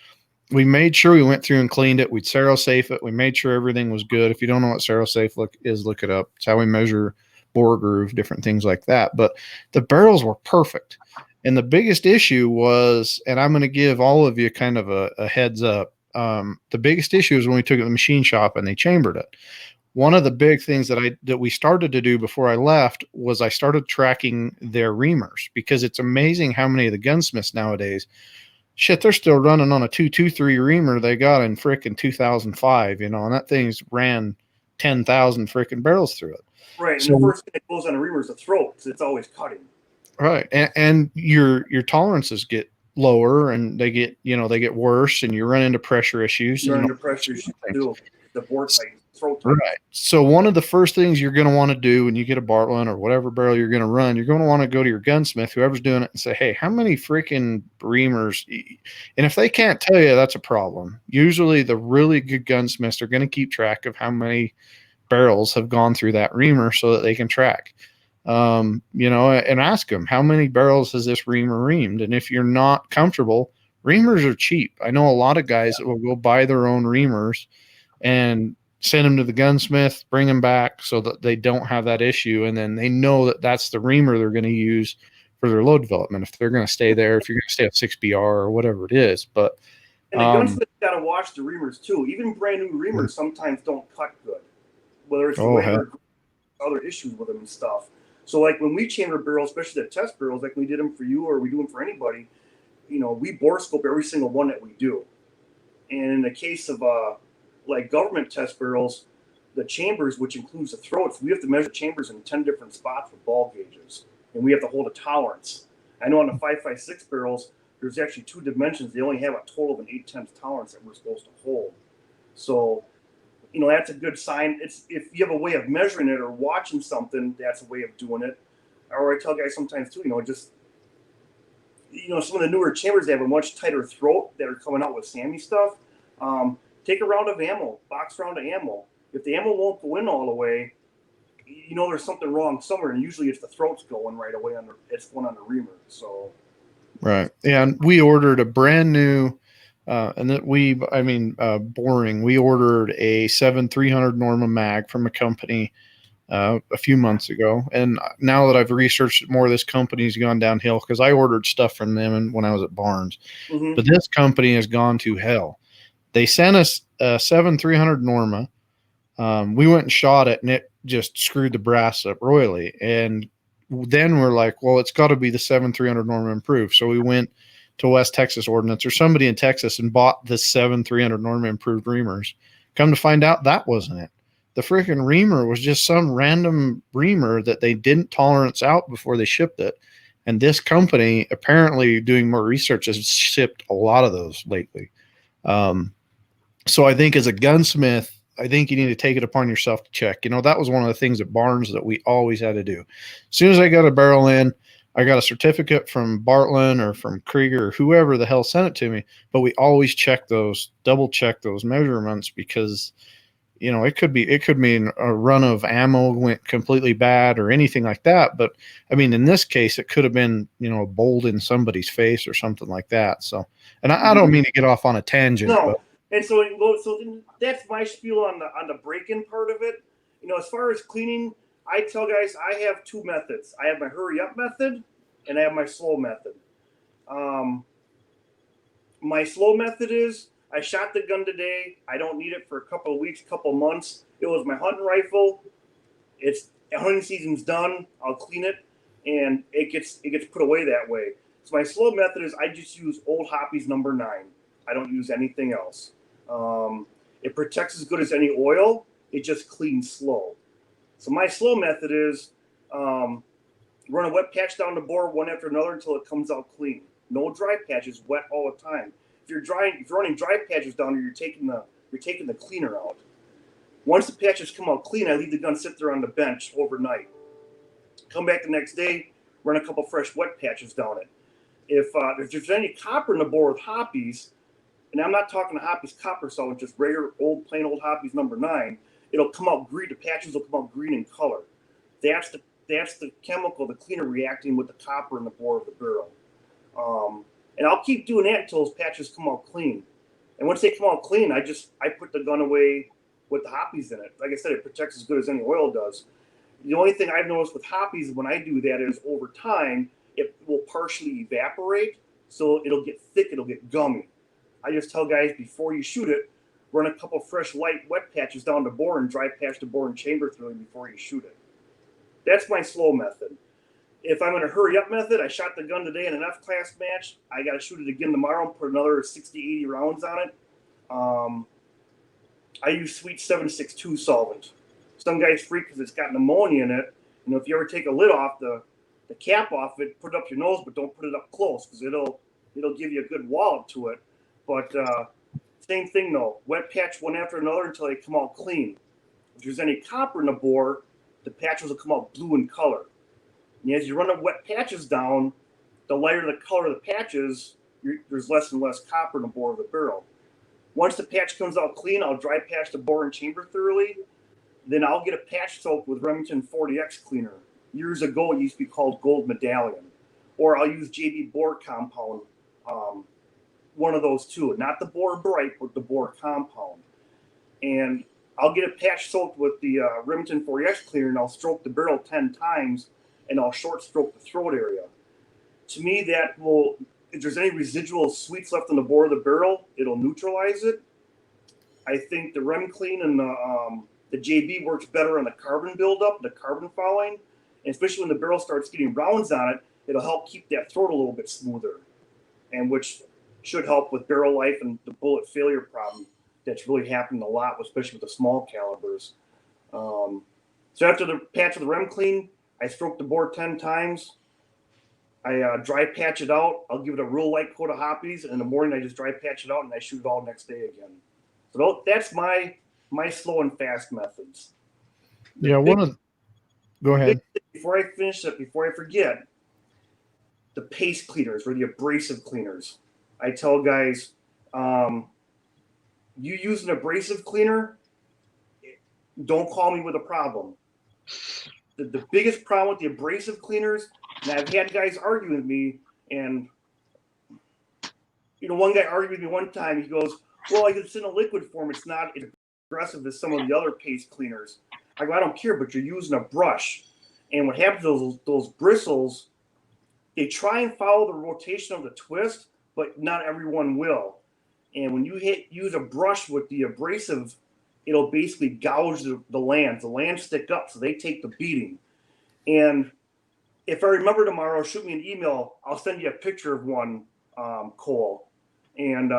We made sure we went through and cleaned it. We'd Safe it. We made sure everything was good. If you don't know what Safe is, look it up. It's how we measure bore groove, different things like that. But the barrels were perfect. And the biggest issue was, and I'm going to give all of you kind of a heads up. The biggest issue was when we took it to the machine shop and they chambered it. One of the big things that we started to do before I left was I started tracking their reamers, because it's amazing how many of the gunsmiths nowadays, they're still running on a 223 reamer they got in frickin' 2005, and that thing's ran 10,000 frickin' barrels through it. Right, and the first thing that goes on a reamer is the throat, because it's always cutting. Right, and your tolerances get lower, and they get worse, and you run into pressure issues. You run into pressure issues too. The bore tight, throat tight. Right. So one of the first things you're going to want to do when you get a Bartlein or whatever barrel you're going to run, you're going to want to go to your gunsmith, whoever's doing it, and say, hey, how many freaking reamers? And if they can't tell you, that's a problem. Usually the really good gunsmiths are going to keep track of how many barrels have gone through that reamer so that they can track, and ask them, how many barrels has this reamer reamed? And if you're not comfortable, reamers are cheap. I know a lot of guys that will go buy their own reamers and send them to the gunsmith, bring them back so that they don't have that issue. And then they know that that's the reamer they're going to use for their load development. If they're going to stay there, if you're going to stay at 6BR or whatever it is. But, and the gunsmith got to watch the reamers too. Even brand new reamers sometimes don't cut good, whether it's or other issues with them and stuff. So like when we chamber barrels, especially the test barrels, like we did them for you or we do them for anybody, we bore scope every single one that we do. And in the case of like government test barrels, the chambers, which includes the throats, we have to measure chambers in 10 different spots with ball gauges, and we have to hold a tolerance. I know on the 5.56 barrels, there's actually 2 dimensions. They only have a total of an 8/10 tolerance that we're supposed to hold. So, that's a good sign. It's if you have a way of measuring it or watching something, that's a way of doing it. Or I tell guys sometimes too, some of the newer chambers, they have a much tighter throat that are coming out with SAMI stuff. Take a round of ammo, box round of ammo. If the ammo won't go in all the way, there's something wrong somewhere, and usually it's the throat's going right away it's going on the reamer. So, right, and we ordered a brand new, boring. We ordered a 7-300 Norma mag from a company a few months ago, and now that I've researched it more, this company's gone downhill because I ordered stuff from them when I was at Barnes, but this company has gone to hell. They sent us a 7-300 Norma. We went and shot it, and it just screwed the brass up royally. And then we're like, well, it's got to be the 7-300 Norma improved. So we went to West Texas Ordnance or somebody in Texas and bought the 7-300 Norma improved reamers. Come to find out, that wasn't it. The freaking reamer was just some random reamer that they didn't tolerance out before they shipped it. And this company, apparently doing more research, has shipped a lot of those lately. So I think as a gunsmith, I think you need to take it upon yourself to check. That was one of the things at Barnes that we always had to do. As soon as I got a barrel in, I got a certificate from Bartlein or from Krieger or whoever the hell sent it to me. But we always double check those measurements, because it could mean a run of ammo went completely bad or anything like that. But I mean, in this case, it could have been, a bolt in somebody's face or something like that. So, and I don't mean to get off on a tangent. No. But. And so that's my spiel on the break-in part of it. As far as cleaning, I tell guys I have two methods. I have my hurry up method and I have my slow method. My slow method is I shot the gun today. I don't need it for a couple of weeks, couple of months. It was my hunting rifle. It's hunting season's done. I'll clean it, and it gets put away that way. So my slow method is I just use Old Hoppe's number 9. I don't use anything else. It protects as good as any oil. It just cleans slow. So my slow method is run a wet patch down the bore one after another until it comes out clean. No dry patches, wet all the time. If you're running dry patches down there, you're taking the cleaner out. Once the patches come out clean, I leave the gun sit there on the bench overnight. Come back the next day, run a couple fresh wet patches down it. If there's any copper in the bore with Hoppe's, and I'm not talking to Hoppe's copper solvent, just regular plain old Hoppe's number 9, it'll come out green. The patches will come out green in color. That's the chemical, the cleaner reacting with the copper in the bore of the barrel. And I'll keep doing that until those patches come out clean. And once they come out clean, I put the gun away with the Hoppe's in it. Like I said, it protects as good as any oil does. The only thing I've noticed with Hoppe's when I do that is over time, it will partially evaporate. So it'll get thick, it'll get gummy. I just tell guys before you shoot it, run a couple fresh light wet patches down the bore and dry patch the bore and chamber through it before you shoot it. That's my slow method. If I'm in a hurry up method, I shot the gun today in an F-class match. I got to shoot it again tomorrow and put another 60, 80 rounds on it. I use Sweet 762 solvent. Some guys freak because it's got pneumonia in it. You know, if you ever take a lid off, the cap off it, put it up your nose, but don't put it up close because it'll give you a good wallop to it. But same thing though, wet patch one after another until they come out clean. If there's any copper in the bore, the patches will come out blue in color. And as you run the wet patches down, the lighter the color of the patches, there's less and less copper in the bore of the barrel. Once the patch comes out clean, I'll dry patch the bore and chamber thoroughly. Then I'll get a patch soaked with Remington 40X cleaner. Years ago, it used to be called Gold Medallion. Or I'll use JB Bore Compound, one of those two. Not the Bore Bright, but the Bore Compound. And I'll get a patch soaked with the Remington 40X cleaner, and I'll stroke the barrel 10 times, and I'll short stroke the throat area. To me, that will, if there's any residual sweets left in the bore of the barrel, it'll neutralize it. I think the Rem Clean and the JB works better on the carbon buildup, the carbon fouling, and especially when the barrel starts getting rounds on it, it'll help keep that throat a little bit smoother, and which should help with barrel life and the bullet failure problem that's really happening a lot, especially with the small calibers. So after the patch of the Rem Clean, I stroke the bore 10 times. I dry patch it out. I'll give it a real light coat of Hoppe's, and in the morning I just dry patch it out and I shoot it all next day again. So that's my slow and fast methods. Yeah, go ahead. Before I finish it, before I forget, the paste cleaners or the abrasive cleaners. I tell guys, you use an abrasive cleaner, don't call me with a problem. The biggest problem with the abrasive cleaners, and I've had guys argue with me, and one guy argued with me one time. He goes, "Well, it's in a liquid form. It's not as aggressive as some of the other paste cleaners." I go, "I don't care, but you're using a brush, and what happens is those bristles, they try and follow the rotation of the twist, but not everyone will. And when you use a brush with the abrasive, it'll basically gouge the lands. The lands stick up, so they take the beating. And if I remember tomorrow, shoot me an email. I'll send you a picture of one, Cole. And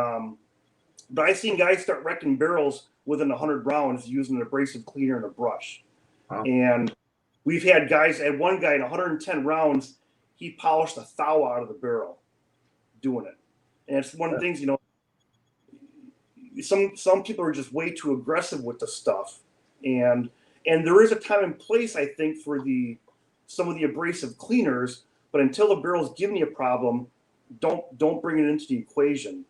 but I've seen guys start wrecking barrels within 100 rounds using an abrasive cleaner and a brush. Wow. And we've had guys, and one guy in 110 rounds, he polished a thou out of the barrel doing it. And it's one of the things, some people are just way too aggressive with the stuff, and there is a time and place, I think, for some of the abrasive cleaners, but until the barrel's giving you a problem, don't bring it into the equation.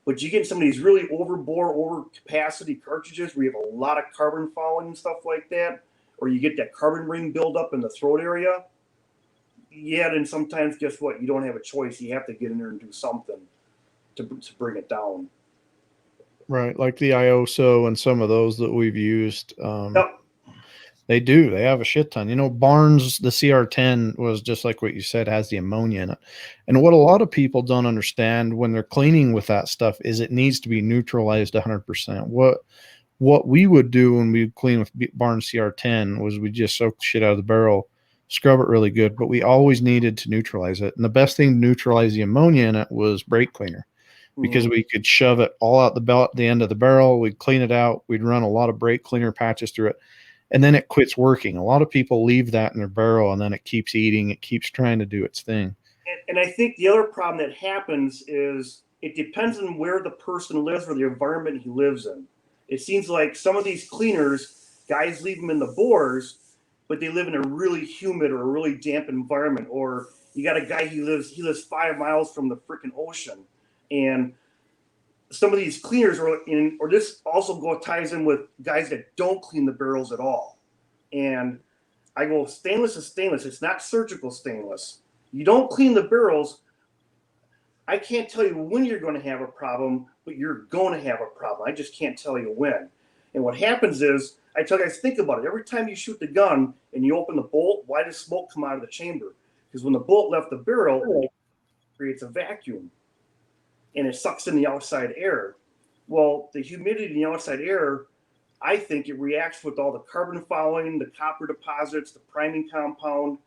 But you get some of these really over capacity cartridges where you have a lot of carbon fouling and stuff like that, or you get that carbon ring buildup in the throat area. Yeah, then sometimes, guess what? You don't have a choice. You have to get in there and do something to bring it down. Right, like the IOSO and some of those that we've used. Yep. They do. They have a shit ton. You know, Barnes, the CR10 was just like what you said, has the ammonia in it. And what a lot of people don't understand when they're cleaning with that stuff is it needs to be neutralized 100%. What we would do when we clean with Barnes CR10 was we just soak the shit out of the barrel, scrub it really good, but we always needed to neutralize it. And the best thing to neutralize the ammonia in it was brake cleaner, because we could shove it all out the end of the barrel. We'd clean it out. We'd run a lot of brake cleaner patches through it, and then it quits working. A lot of people leave that in their barrel, and then it keeps eating. It keeps trying to do its thing. And I think the other problem that happens is it depends on where the person lives or the environment he lives in. It seems like some of these cleaners, guys leave them in the bores, but they live in a really humid or a really damp environment. Or you got a guy, he lives 5 miles from the freaking ocean. And some of these cleaners or this also ties in with guys that don't clean the barrels at all. And I go, stainless is stainless. It's not surgical stainless. You don't clean the barrels. I can't tell you when you're going to have a problem, but you're going to have a problem. I just can't tell you when. And what happens is, I tell guys, think about it. Every time you shoot the gun and you open the bolt, why does smoke come out of the chamber? Because when the bolt left the barrel, it creates a vacuum. And it sucks in the outside air. Well, the humidity in the outside air, I think it reacts with all the carbon fouling, the copper deposits, the priming compound.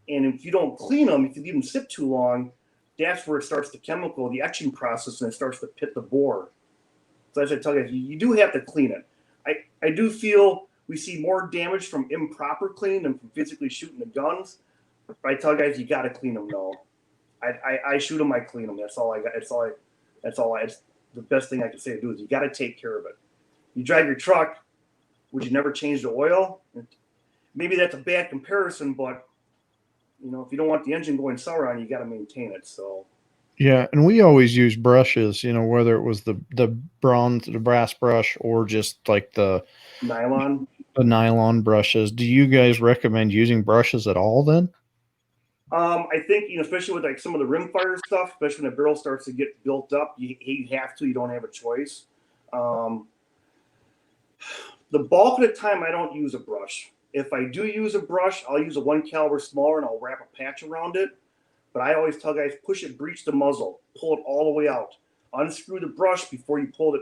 And if you don't clean them, if you leave them sit too long, that's where it starts the etching process, and it starts to pit the bore. So as I tell you, you do have to clean it. I do feel we see more damage from improper cleaning than from physically shooting the guns. But I tell guys, you got to clean them, though. I shoot them, I clean them. That's all I got. It's the best thing I can say to do is you got to take care of it. You drive your truck, would you never change the oil? Maybe that's a bad comparison, but if you don't want the engine going sour on you, got to maintain it. So yeah, and we always use brushes, whether it was the brass brush, or just like the nylon brushes. Do you guys recommend using brushes at all then? I think, especially with like some of the rimfire stuff, especially when the barrel starts to get built up, you have to. You don't have a choice. The bulk of the time, I don't use a brush. If I do use a brush, I'll use a 1 caliber smaller and I'll wrap a patch around it. But I always tell guys, push it, breach the muzzle, pull it all the way out. Unscrew the brush before you pull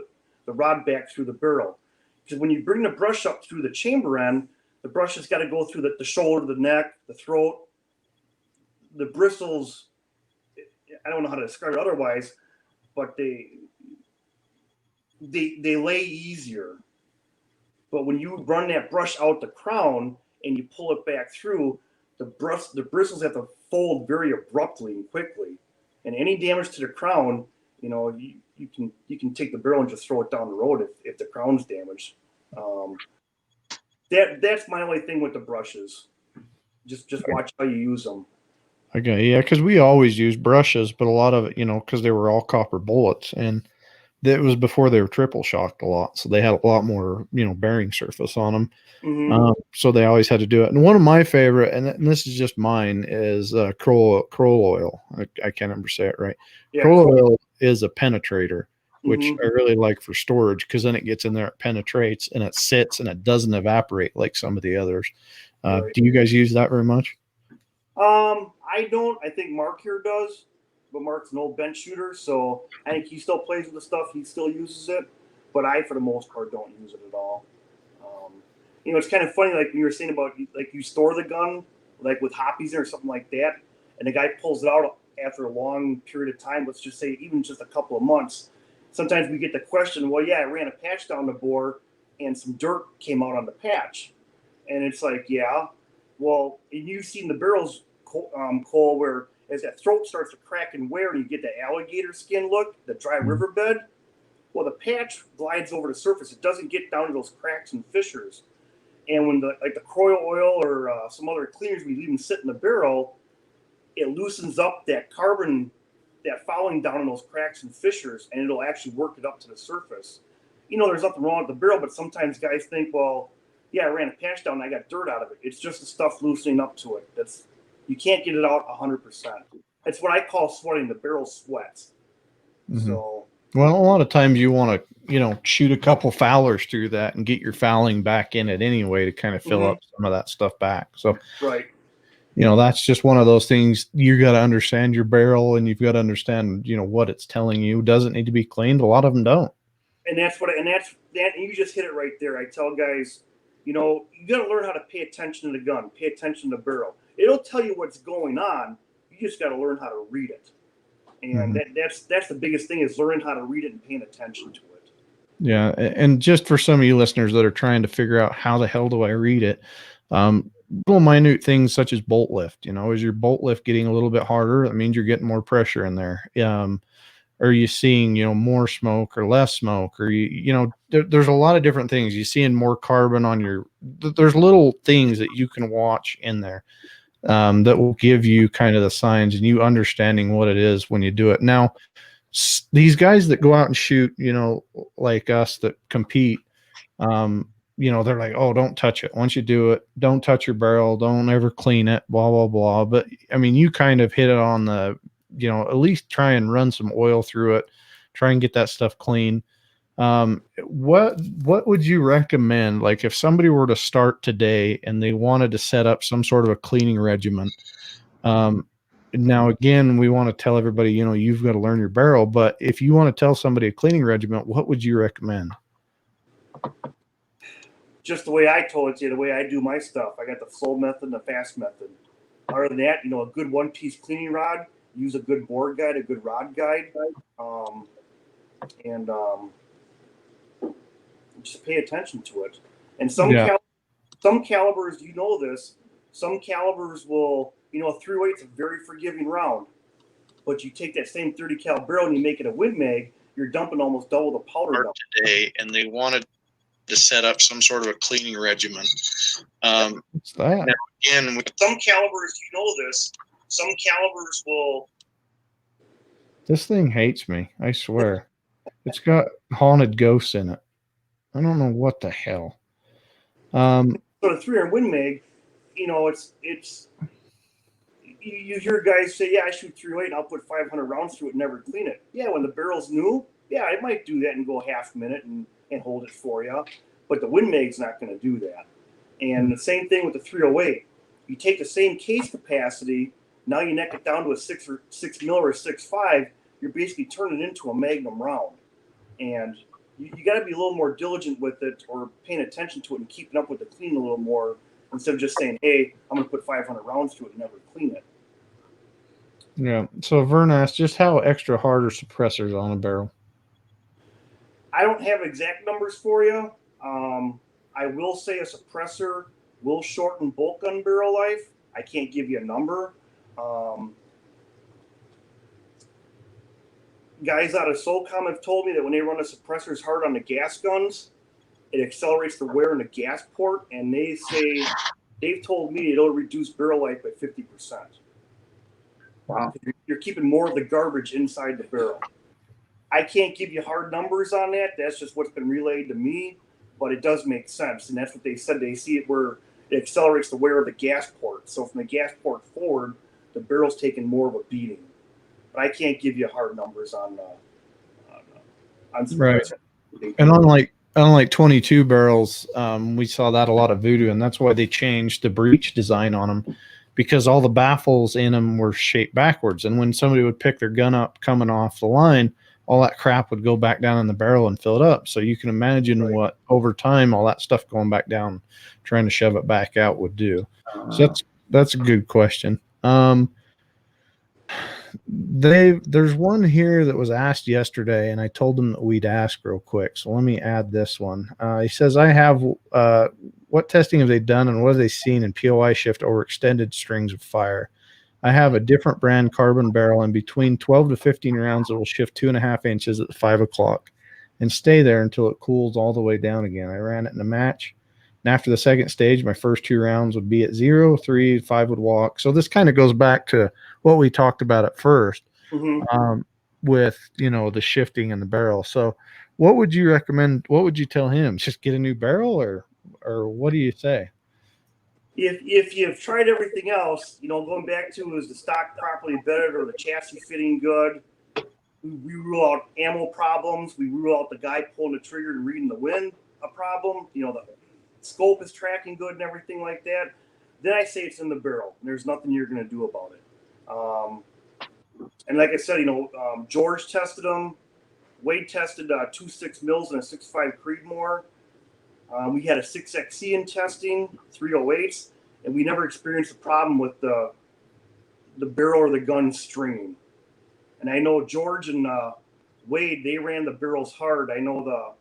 the rod back through the barrel. Because when you bring the brush up through the chamber end, the brush has got to go through the shoulder, the neck, the throat. The bristles, I don't know how to describe it otherwise, but they lay easier. But when you run that brush out the crown and you pull it back through, the bristles have to fold very abruptly and quickly. And any damage to the crown, you can take the barrel and just throw it down the road if the crown's damaged. That's my only thing with the brushes. Just watch how you use them. Okay, yeah, because we always use brushes, but a lot of it, because they were all copper bullets, and that was before they were triple shocked a lot, so they had a lot more, bearing surface on them. Mm-hmm. So they always had to do it. And one of my favorite, and this is just mine, is Kroll oil. I can't remember say it right. Yeah, Kroll oil is a penetrator, which I really like for storage, because then it gets in there, it penetrates, and it sits, and it doesn't evaporate like some of the others. Right. Do you guys use that very much? I don't. I think Mark here does, but Mark's an old bench shooter, so I think he still plays with the stuff. He still uses it, but I, for the most part, don't use it at all. It's kind of funny, like when you were saying about, like, you store the gun, like with hoppies or something like that, and the guy pulls it out after a long period of time, let's just say even just a couple of months. Sometimes we get the question, well, yeah, I ran a patch down the bore, and some dirt came out on the patch. And it's like, yeah, well, and you've seen the barrels, Cole, where as that throat starts to crack and wear, and you get the alligator skin look, the dry riverbed. Well, the patch glides over the surface. It doesn't get down to those cracks and fissures. And when the Chromoly oil or some other cleaners, we leave them sit in the barrel, it loosens up that carbon, that fouling down in those cracks and fissures, and it'll actually work it up to the surface. There's nothing wrong with the barrel, but sometimes guys think, well, yeah, I ran a patch down and I got dirt out of it. It's just the stuff loosening up to it. You can't get it out 100%. It's what I call sweating. The barrel sweats. Mm-hmm. So Well, a lot of times you want to, shoot a couple foulers through that and get your fouling back in it anyway to kind of fill up some of that stuff back. So, Right. that's just one of those things. You got to understand your barrel, and you've got to understand, what it's telling you. Does it need to be cleaned? A lot of them don't. And that's you just hit it right there. I tell guys, you got to learn how to pay attention to the gun, pay attention to the barrel. It'll tell you what's going on. You just got to learn how to read it. And that's the biggest thing, is learning how to read it and paying attention to it. Yeah. And just for some of you listeners that are trying to figure out how the hell do I read it, little minute things such as bolt lift, is your bolt lift getting a little bit harder? That means you're getting more pressure in there. Are you seeing, more smoke or less smoke? Or, there's a lot of different things. You seeing more carbon on there's little things that you can watch in there that will give you kind of the signs and you understanding what it is when you do it. Now, these guys that go out and shoot, like us that compete, they're like, oh, don't touch it. Once you do it, don't touch your barrel. Don't ever clean it, blah, blah, blah. But I mean, you kind of hit it on the, at least try and run some oil through it, try and get that stuff clean. What would you recommend? Like if somebody were to start today and they wanted to set up some sort of a cleaning regimen, now again, we want to tell everybody, you've got to learn your barrel, but if you want to tell somebody a cleaning regimen, what would you recommend? Just the way I told you, the way I do my stuff. I got the slow method and the fast method. Other than that, a good one-piece cleaning rod, use a good board guide, a good rod guide, and just pay attention to it. And some calibers, this, some calibers will, 308's a very forgiving round, but you take that same 30 cal barrel and you make it a Win Mag, you're dumping almost double the powder today, and they wanted to set up some sort of a cleaning regimen. What's that? Now again, with some calibers, this, some calibers will. This thing hates me, I swear. It's got haunted ghosts in it. I don't know what the hell. So the 300 Win Mag, it's you hear guys say, yeah, I shoot 308 and I'll put 500 rounds through it and never clean it. Yeah, when the barrel's new, yeah, I might do that and go half a minute and hold it for you. But the Win Mag's not going to do that. And the same thing with the 308. You take the same case capacity, now you neck it down to a 6 mil or a 6.5, you're basically turning it into a Magnum round. And you got to be a little more diligent with it, or paying attention to it and keeping up with the clean a little more, instead of just saying, hey, I'm going to put 500 rounds through it and never clean it. Yeah. So Vern asked, just how extra hard are suppressors on a barrel? I don't have exact numbers for you. I will say a suppressor will shorten bolt gun barrel life. I can't give you a number. Guys out of SOCOM have told me that when they run the suppressors hard on the gas guns, it accelerates the wear in the gas port, and they've told me it'll reduce barrel life by 50%. Wow. You're keeping more of the garbage inside the barrel. I can't give you hard numbers on that. That's just what's been relayed to me, but it does make sense. And that's what they said. They see it where it accelerates the wear of the gas port. So from the gas port forward, the barrel's taking more of a beating. But I can't give you hard numbers on right. And unlike 22 barrels, we saw that a lot of voodoo, and that's why they changed the breech design on them, because all the baffles in them were shaped backwards. And when somebody would pick their gun up coming off the line, all that crap would go back down in the barrel and fill it up. So you can imagine what, over time, all that stuff going back down, trying to shove it back out would do. So that's a good question. There's one here that was asked yesterday, and I told them that we'd ask real quick. So let me add this one. He says, I have, what testing have they done and what have they seen in POI shift over extended strings of fire? I have a different brand carbon barrel, and between 12 to 15 rounds, it will shift 2.5 inches at 5 o'clock and stay there until it cools all the way down again. I ran it in a match, and after the second stage, my first 2 rounds would be at 0, 3, 5 would walk. So this kind of goes back to what we talked about at first, with, the shifting in the barrel. So what would you recommend? What would you tell him? Just get a new barrel, or what do you say? If you've tried everything else, going back to, is the stock properly bedded or the chassis fitting good? we rule out ammo problems. We rule out the guy pulling the trigger and reading the wind a problem. You know, the scope is tracking good and everything like that. Then I say it's in the barrel. And there's nothing you're going to do about it. And like I said, you know, George tested them. Wade tested 2.6 mils and a 6.5 Creedmoor. We had a 6XC in testing, 308s, and we never experienced a problem with the barrel or the gun stringing. And I know George and Wade, they ran the barrels hard. I know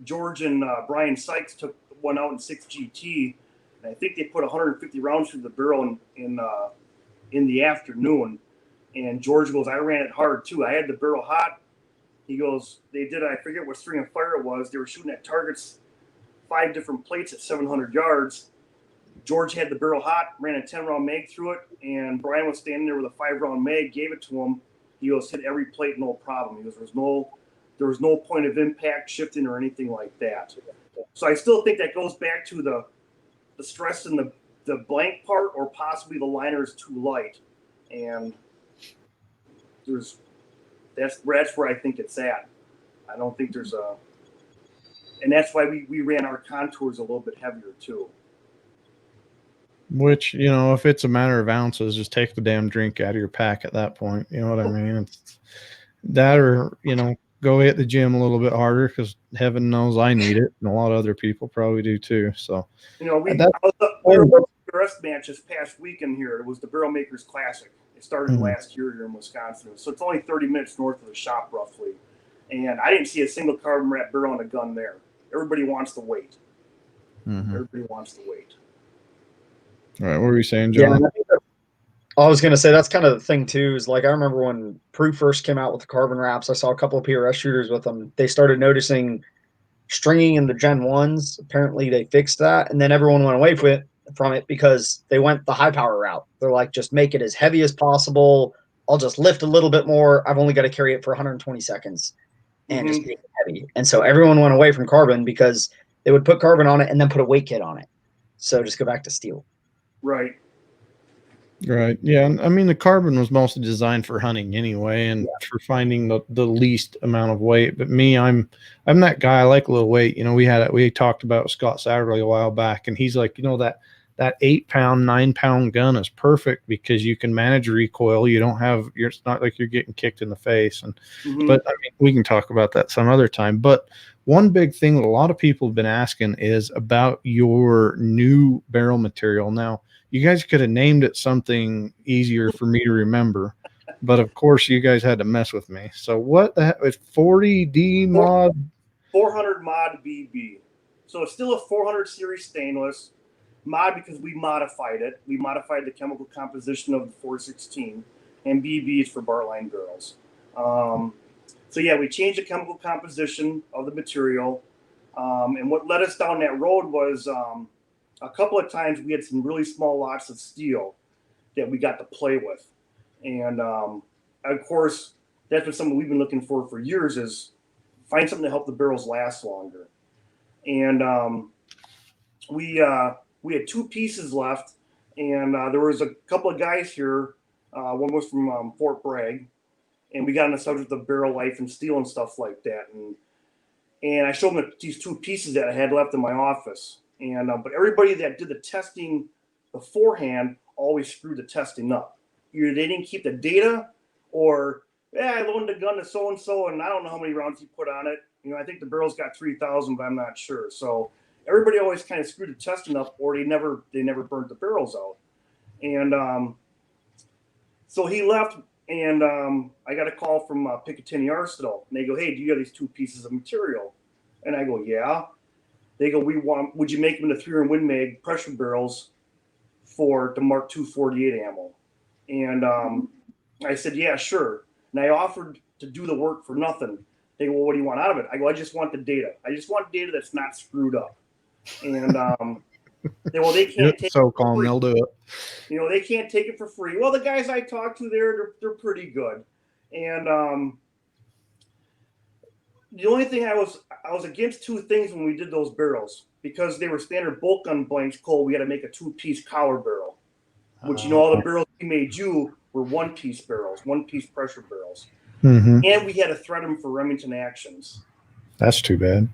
George and Brian Sykes took one out in 6GT, and I think they put 150 rounds through the barrel in the afternoon. And George goes, I ran it hard too. I had the barrel hot. He goes, I forget what string of fire it was. They were shooting at targets, 5 different plates at 700 yards. George had the barrel hot, ran a 10-round mag through it, and Brian was standing there with a 5-round mag, gave it to him. He goes, hit every plate, no problem. He goes, there was no point of impact shifting or anything like that. So I still think that goes back to the stress in the blank part, or possibly the liner is too light. And that's where I think it's at. I don't think there's and that's why we ran our contours a little bit heavier too. Which, you know, if it's a matter of ounces, just take the damn drink out of your pack at that point. You know what I mean? It's that, or, you know, go hit the gym a little bit harder, because heaven knows I need it, and a lot of other people probably do too. So, you know, we were at the rest match this past weekend here. It was the Barrel Makers Classic. It started last year here in Wisconsin. So it's only 30 minutes north of the shop, roughly. And I didn't see a single carbon wrap barrel on a gun there. Everybody wants to wait. Everybody wants to wait. All right, what were you saying, John? Yeah, I was going to say that's kind of the thing too. Is like I remember when Prue first came out with the carbon wraps. I saw a couple of PRS shooters with them. They started noticing stringing in the Gen 1s. Apparently, they fixed that, and then everyone went away from it because they went the high power route. They're like, just make it as heavy as possible. I'll just lift a little bit more. I've only got to carry it for 120 seconds, and just make it heavy. And so everyone went away from carbon because they would put carbon on it and then put a weight kit on it. So just go back to steel. Right. Right. Yeah. I mean, the carbon was mostly designed for hunting anyway, and for finding the least amount of weight. But me, I'm that guy. I like a little weight. You know, we talked about Scott Satterley a while back, and he's like, you know, that 8-pound, 9-pound gun is perfect because you can manage recoil. It's not like you're getting kicked in the face. And but I mean, we can talk about that some other time. But one big thing that a lot of people have been asking is about your new barrel material. Now, you guys could have named it something easier for me to remember, but of course you guys had to mess with me. So what the heck is 40D mod? 400 mod BB. So it's still a 400 series stainless mod because we modified it. We modified the chemical composition of the 416, and BB is for Bartlein barrels. So yeah, we changed the chemical composition of the material. And what led us down that road was a couple of times we had some really small lots of steel that we got to play with. And of course, that's been something we've been looking for years, is find something to help the barrels last longer. And we had 2 pieces left, and there was a couple of guys here. One was from Fort Bragg, and we got on the subject of barrel life and steel and stuff like that. And I showed them these 2 pieces that I had left in my office. And but everybody that did the testing beforehand always screwed the testing up. Either they didn't keep the data, or I loaned the gun to so and so, and I don't know how many rounds he put on it. You know, I think the barrel's got 3,000, but I'm not sure. So everybody always kind of screwed the testing up, or they never burnt the barrels out. And so he left, and I got a call from Picatinny Arsenal, and they go, "Hey, do you have these 2 pieces of material?" And I go, "Yeah." They go, would you make them into 300 Win Mag pressure barrels for the Mark II 48 ammo? And I said, yeah, sure. And I offered to do the work for nothing. They go, well, what do you want out of it? I go, I just want the data. I just want data that's not screwed up. And they can't take it so for calm, free. they'll do it. You know, they can't take it for free. Well, the guys I talked to there, they're pretty good. And the only thing I was against 2 things when we did those barrels, because they were standard bolt gun blanks. Cole, we had to make a 2-piece collar barrel, which, you know, all the barrels we made you were 1-piece barrels, 1-piece pressure barrels. Mm-hmm. and we had to threat him for Remington actions. That's too bad.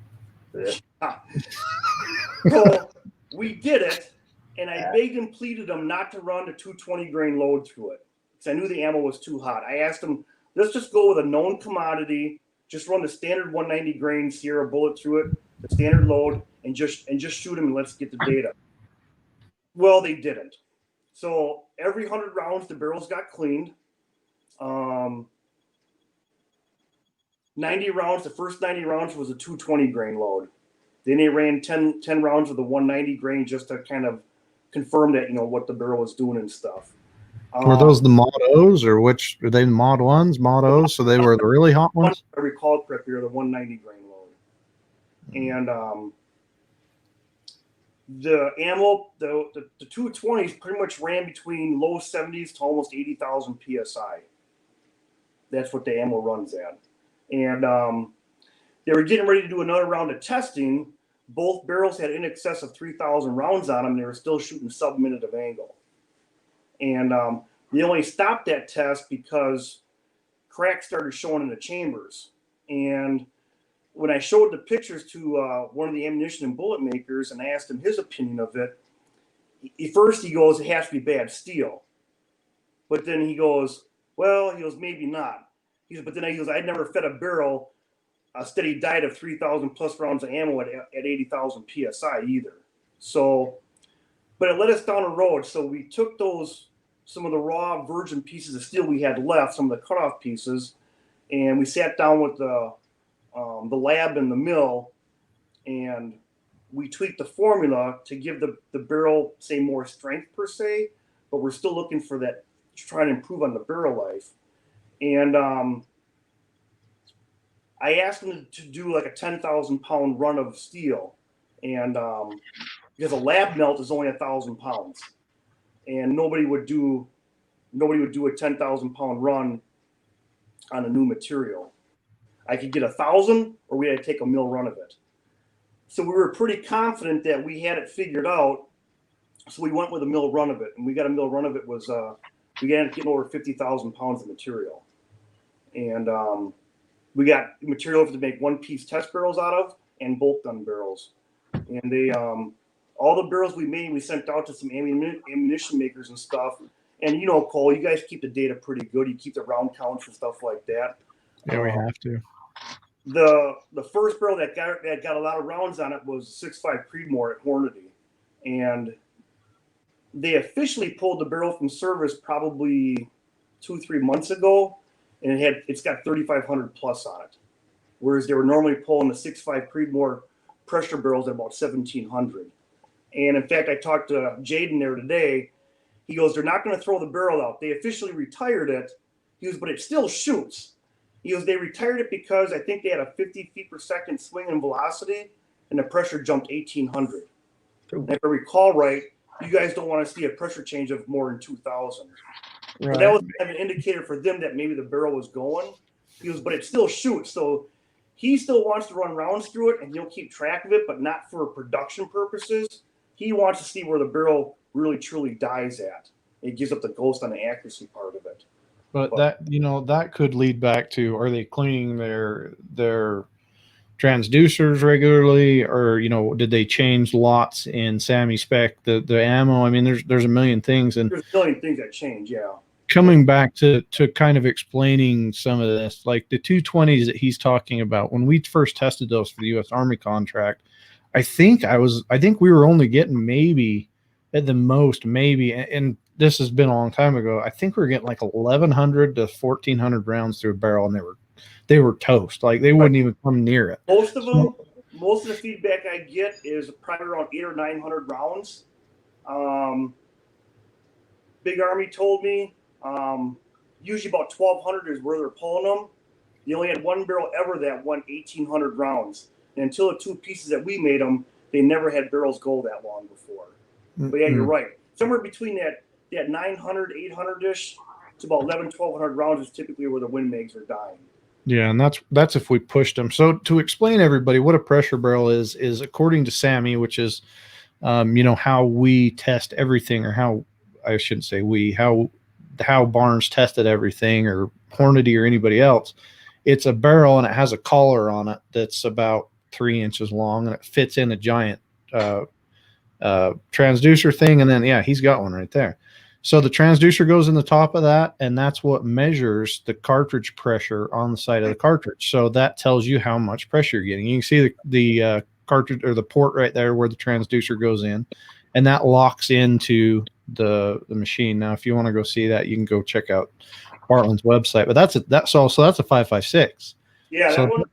So we did it, and I begged and pleaded him not to run the 220 grain load through it because I knew the ammo was too hot. I asked him, let's just go with a known commodity, just run the standard 190 grain Sierra bullet through it, the standard load, and just shoot him and let's get the data. Well, they didn't. So every 100 rounds, the barrels got cleaned. 90 rounds, the first 90 rounds was a 220 grain load. Then they ran 10 rounds of the 190 grain just to kind of confirm that, what the barrel was doing and stuff. Were those the Mod O's, or which were they? The Mod 1s, Mod O's? So they were the really hot ones? I recall correctly, are the 190 grain load. And the ammo, the 220s pretty much ran between low 70s to almost 80,000 PSI. That's what the ammo runs at. And they were getting ready to do another round of testing. Both barrels had in excess of 3,000 rounds on them. They were still shooting sub-minute of angle. And they only stopped that test because cracks started showing in the chambers. And when I showed the pictures to one of the ammunition and bullet makers and I asked him his opinion of it, first he goes, it has to be bad steel. But then he goes, well, maybe not. But then he goes, I'd never fed a barrel a steady diet of 3,000 plus rounds of ammo at 80,000 PSI either. So, but it led us down a road. So we took some of the raw virgin pieces of steel we had left, some of the cutoff pieces, and we sat down with the lab and the mill, and we tweaked the formula to give the barrel, say, more strength per se, but we're still looking for that, to try to improve on the barrel life. And I asked him to do like a 10,000 pound run of steel, and because a lab melt is only 1,000 pounds, and nobody would do a 10,000 pound run on a new material. I could get 1,000, or we had to take a mill run of it. So we were pretty confident that we had it figured out. So we went with a mill run of it, and we got a mill run of it was we ended up getting over 50,000 pounds of material, and we got material to make one-piece test barrels out of and bolt gun barrels. And they, all the barrels we made, we sent out to some ammunition makers and stuff. And Cole, you guys keep the data pretty good. You keep the round counts and stuff like that. Yeah, we have to. The first barrel that got a lot of rounds on it was 6.5 Creedmoor at Hornady, and they officially pulled the barrel from service probably 2-3 months ago. And it's got 3,500 plus on it, whereas they were normally pulling the 6.5 Creedmoor pressure barrels at about 1,700. And in fact, I talked to Jaden there today. He goes, they're not going to throw the barrel out. They officially retired it. He goes, but it still shoots. He goes, they retired it because I think they had a 50 feet per second swing in velocity, and the pressure jumped 1,800. And if I recall right, you guys don't want to see a pressure change of more than 2,000. Right. So that was kind of an indicator for them that maybe the barrel was going. He goes, but it still shoots. So he still wants to run rounds through it, and he'll keep track of it, but not for production purposes. He wants to see where the barrel really truly dies at. It gives up the ghost on the accuracy part of it. But that that could lead back to, are they cleaning their transducers regularly, or did they change lots in SAMI spec the ammo? I mean, there's a million things, and there's a million things that change. Yeah. Coming back to kind of explaining some of this, like the 220s that he's talking about, when we first tested those for the U.S. Army contract, I think we were only getting maybe at the most, and this has been a long time ago, I think we were getting like 1,100 to 1,400 rounds through a barrel, and they were toast. Like they wouldn't even come near it. Most of the feedback I get is probably around 800 or 900 rounds. Big Army told me usually about 1,200 is where they're pulling them. They only had one barrel ever that won 1,800 rounds. And until the two pieces that we made them, they never had barrels go that long before. Mm-hmm. But yeah, you're right. Somewhere between that 900, 800-ish to about 1,100 rounds is typically where the Win Mags are dying. Yeah, and that's if we pushed them. So to explain everybody what a pressure barrel is according to SAMI, which is how we test everything, or how I shouldn't say how how Barnes tested everything, or Hornady or anybody else. It's a barrel and it has a collar on it that's about 3 inches long, and it fits in a giant transducer thing. And then, yeah, he's got one right there. So the transducer goes in the top of that, and that's what measures the cartridge pressure on the side of the cartridge. So that tells you how much pressure you're getting. You can see the cartridge or the port right there where the transducer goes in, and that locks into the machine. Now, if you want to go see that, you can go check out Bartlein's website. But that's a 556. Yeah, So that one.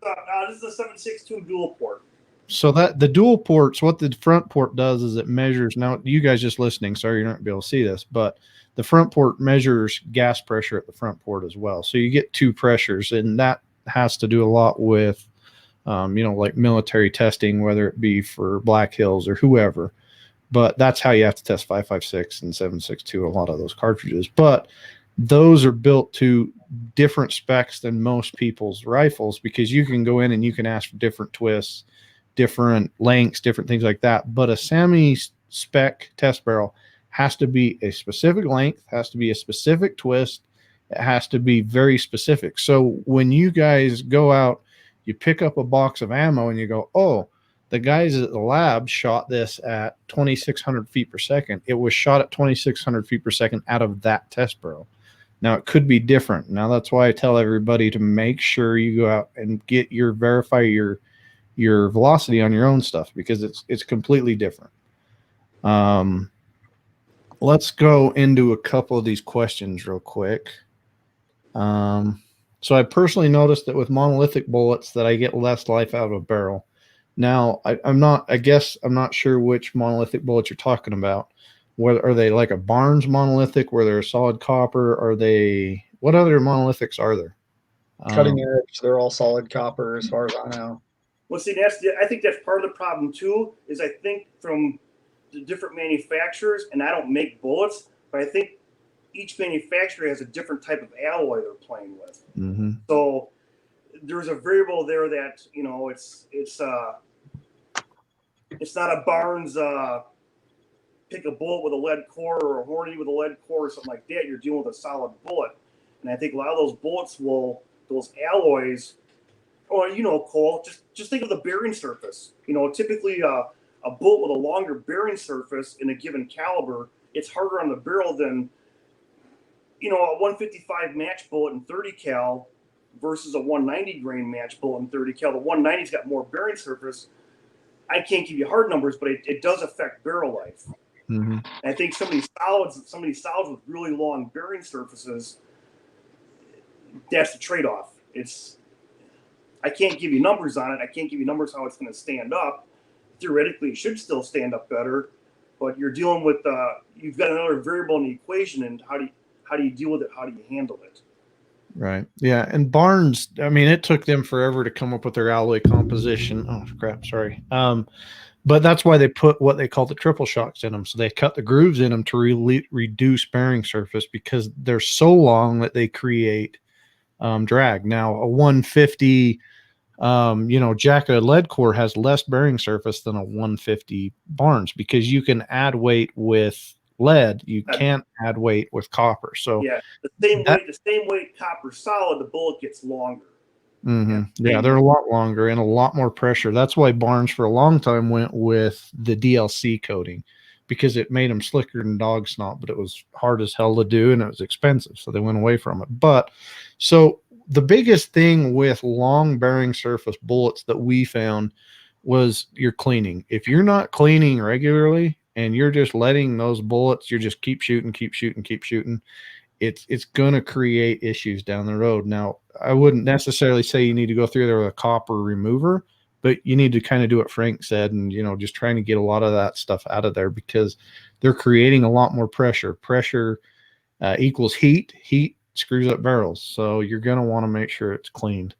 This is a 762 dual port. So that the dual ports, what the front port does is it measures. Now, you guys just listening, sorry you're not gonna be able to see this, but the front port measures gas pressure at the front port as well. So you get 2 pressures, and that has to do a lot with, like military testing, whether it be for Black Hills or whoever. But that's how you have to test 556 and 762, a lot of those cartridges. But those are built to different specs than most people's rifles, because you can go in and you can ask for different twists, different lengths, different things like that. But a SAMI spec test barrel has to be a specific length, has to be a specific twist. It has to be very specific. So when you guys go out, you pick up a box of ammo and you go, oh, the guys at the lab shot this at 2,600 feet per second. It was shot at 2,600 feet per second out of that test barrel. Now, it could be different. Now, that's why I tell everybody to make sure you go out and verify your velocity on your own stuff, because it's completely different. Let's go into a couple of these questions real quick. So I personally noticed that with monolithic bullets that I get less life out of a barrel. Now, I'm not sure which monolithic bullets you're talking about. Whether are they like a Barnes monolithic where they're a solid copper? What other monolithics are there? Cutting edge, they're all solid copper as far as I know. Well, see, I think that's part of the problem too. Is I think from the different manufacturers, and I don't make bullets, but I think each manufacturer has a different type of alloy they're playing with. Mm-hmm. So there's a variable there that it's not a Barnes pick a bullet with a lead core, or a Hornady with a lead core, or something like that. You're dealing with a solid bullet, and I think a lot of those bullets those alloys. Or, Cole, just think of the bearing surface. Typically a bullet with a longer bearing surface in a given caliber, it's harder on the barrel than, a 155 match bullet in 30 cal versus a 190 grain match bullet in 30 cal. The 190's got more bearing surface. I can't give you hard numbers, but it does affect barrel life. Mm-hmm. And I think some of these solids with really long bearing surfaces, that's the trade-off. I can't give you numbers on it. I can't give you numbers how it's going to stand up. Theoretically, it should still stand up better, but you're dealing with you've got another variable in the equation, and how do you deal with it? How do you handle it? Right. Yeah. And Barnes, I mean, it took them forever to come up with their alloy composition. Oh crap! Sorry. But that's why they put what they call the triple shocks in them. So they cut the grooves in them to reduce bearing surface, because they're so long that they create drag. Now a 150 Jacka lead core has less bearing surface than a 150 Barnes, because you can add weight with lead, you can't add weight with copper. So yeah, the same weight copper solid, the bullet gets longer. Mm-hmm. Yeah, they're a lot longer and a lot more pressure. That's why Barnes for a long time went with the DLC coating, because it made them slicker than dog snot, but it was hard as hell to do and it was expensive, so they went away from it. But so the biggest thing with long bearing surface bullets that we found was your cleaning. If you're not cleaning regularly and you're just letting those bullets, you just keep shooting, it's going to create issues down the road. Now, I wouldn't necessarily say you need to go through there with a copper remover, but you need to kind of do what Frank said, and just trying to get a lot of that stuff out of there, because they're creating a lot more pressure. Pressure equals heat. Heat screws up barrels, so you're going to want to make sure it's cleaned.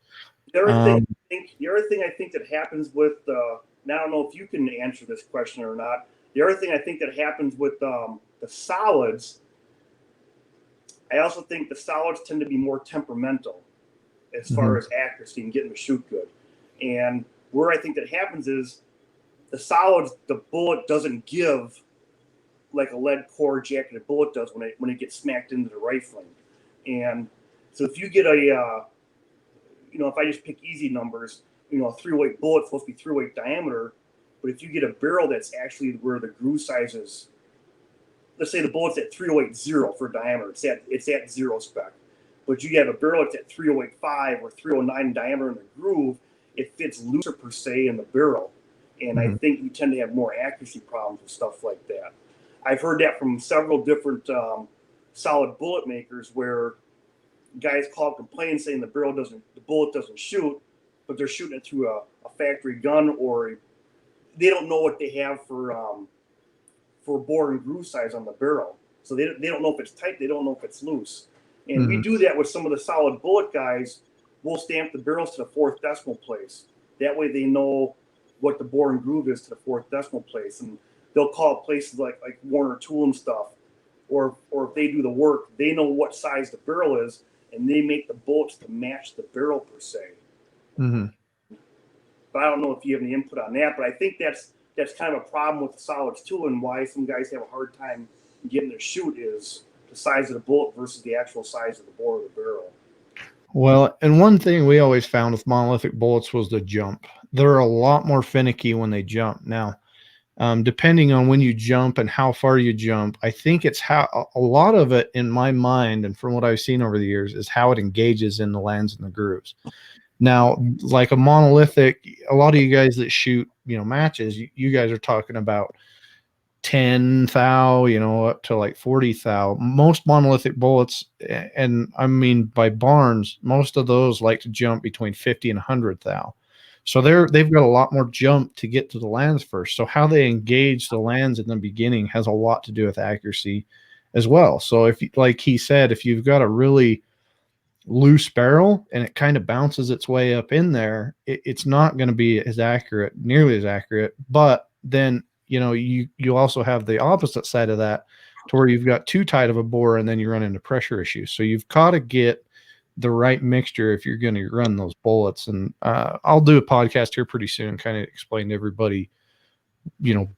The other thing I think that happens with now, I don't know if you can answer this question or not. The other thing I think that happens with the solids, I also think the solids tend to be more temperamental as far as accuracy and getting the shoot good. And where I think that happens is the solids, the bullet doesn't give like a lead core jacketed bullet does when it gets smacked into the rifling. And so if you get a if I just pick easy numbers, a 308 bullet's supposed to be 308 diameter, but if you get a barrel that's actually where the groove size is, let's say the bullet's at 308.0 for diameter, it's at 0 spec, but you have a barrel that's at 308.5 or 309 diameter in the groove, it fits looser per se in the barrel. And I think you tend to have more accuracy problems with stuff like that. I've heard that from several different solid bullet makers where guys call complaining saying the bullet doesn't shoot, but they're shooting it through a factory gun, or they don't know what they have for bore and groove size on the barrel. So they don't know if it's tight, they don't know if it's loose. And we do that with some of the solid bullet guys. We'll stamp the barrels to the 4th decimal place. That way they know what the bore and groove is to the 4th decimal place. And they'll call places like Warner Tool and stuff, or if they do the work, they know what size the barrel is, and they make the bullets to match the barrel per se. But I don't know if you have any input on that, but I think that's kind of a problem with the solids too, and why some guys have a hard time getting their shoot is the size of the bullet versus the actual size of the bore of the barrel. Well, and one thing we always found with monolithic bullets was the jump. They're a lot more finicky when they jump. Now, depending on when you jump and how far you jump, I think it's how a lot of it in my mind, and from what I've seen over the years, is how it engages in the lands and the grooves. Now, like a monolithic, a lot of you guys that shoot, matches, you guys are talking about 10 thou, up to like 40 thou. Most monolithic bullets, and I mean by Barnes, most of those like to jump between 50 and 100 thou. So they've got a lot more jump to get to the lands first. So how they engage the lands in the beginning has a lot to do with accuracy as well. So if, like he said, if you've got a really loose barrel and it kind of bounces its way up in there, it's not going to be nearly as accurate. But then, you also have the opposite side of that, to where you've got too tight of a bore and then you run into pressure issues. So you've got to get the right mixture if you're going to run those bullets. And I'll do a podcast here pretty soon, kind of explain to everybody,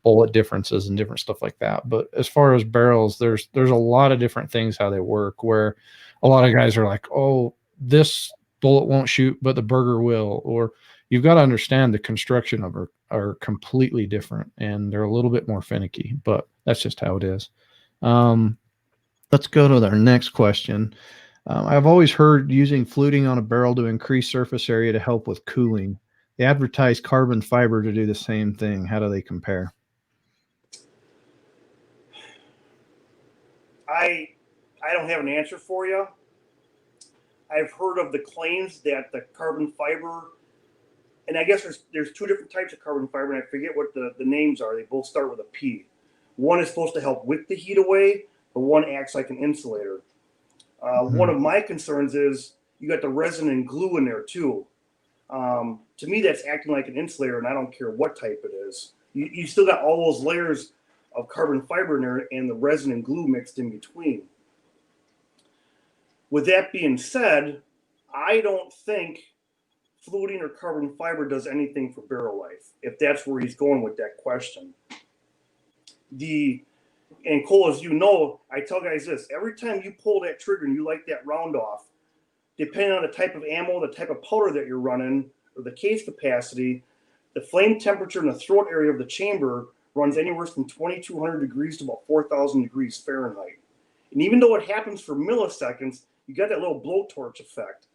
bullet differences and different stuff like that. But as far as barrels, there's a lot of different things how they work, where a lot of guys are like, oh, this bullet won't shoot, but the burger will. Or you've got to understand the construction of are completely different, and they're a little bit more finicky, but that's just how it is. Let's go to our next question. I've always heard using fluting on a barrel to increase surface area to help with cooling. They advertise carbon fiber to do the same thing. How do they compare? I don't have an answer for you. I've heard of the claims that the carbon fiber, and I guess there's two different types of carbon fiber, and I forget what the names are. They both start with a P. One is supposed to help wick the heat away, but one acts like an insulator. One of my concerns is you got the resin and glue in there too. To me, that's acting like an insulator, and I don't care what type it is. You still got all those layers of carbon fiber in there and the resin and glue mixed in between. With that being said, I don't think fluting or carbon fiber does anything for barrel life, if that's where he's going with that question. And Cole, as you know, I tell guys this: every time you pull that trigger and you light that round off, depending on the type of ammo, the type of powder that you're running, or the case capacity, the flame temperature in the throat area of the chamber runs anywhere from 2,200 degrees to about 4,000 degrees Fahrenheit. And even though it happens for milliseconds, you got that little blowtorch effect.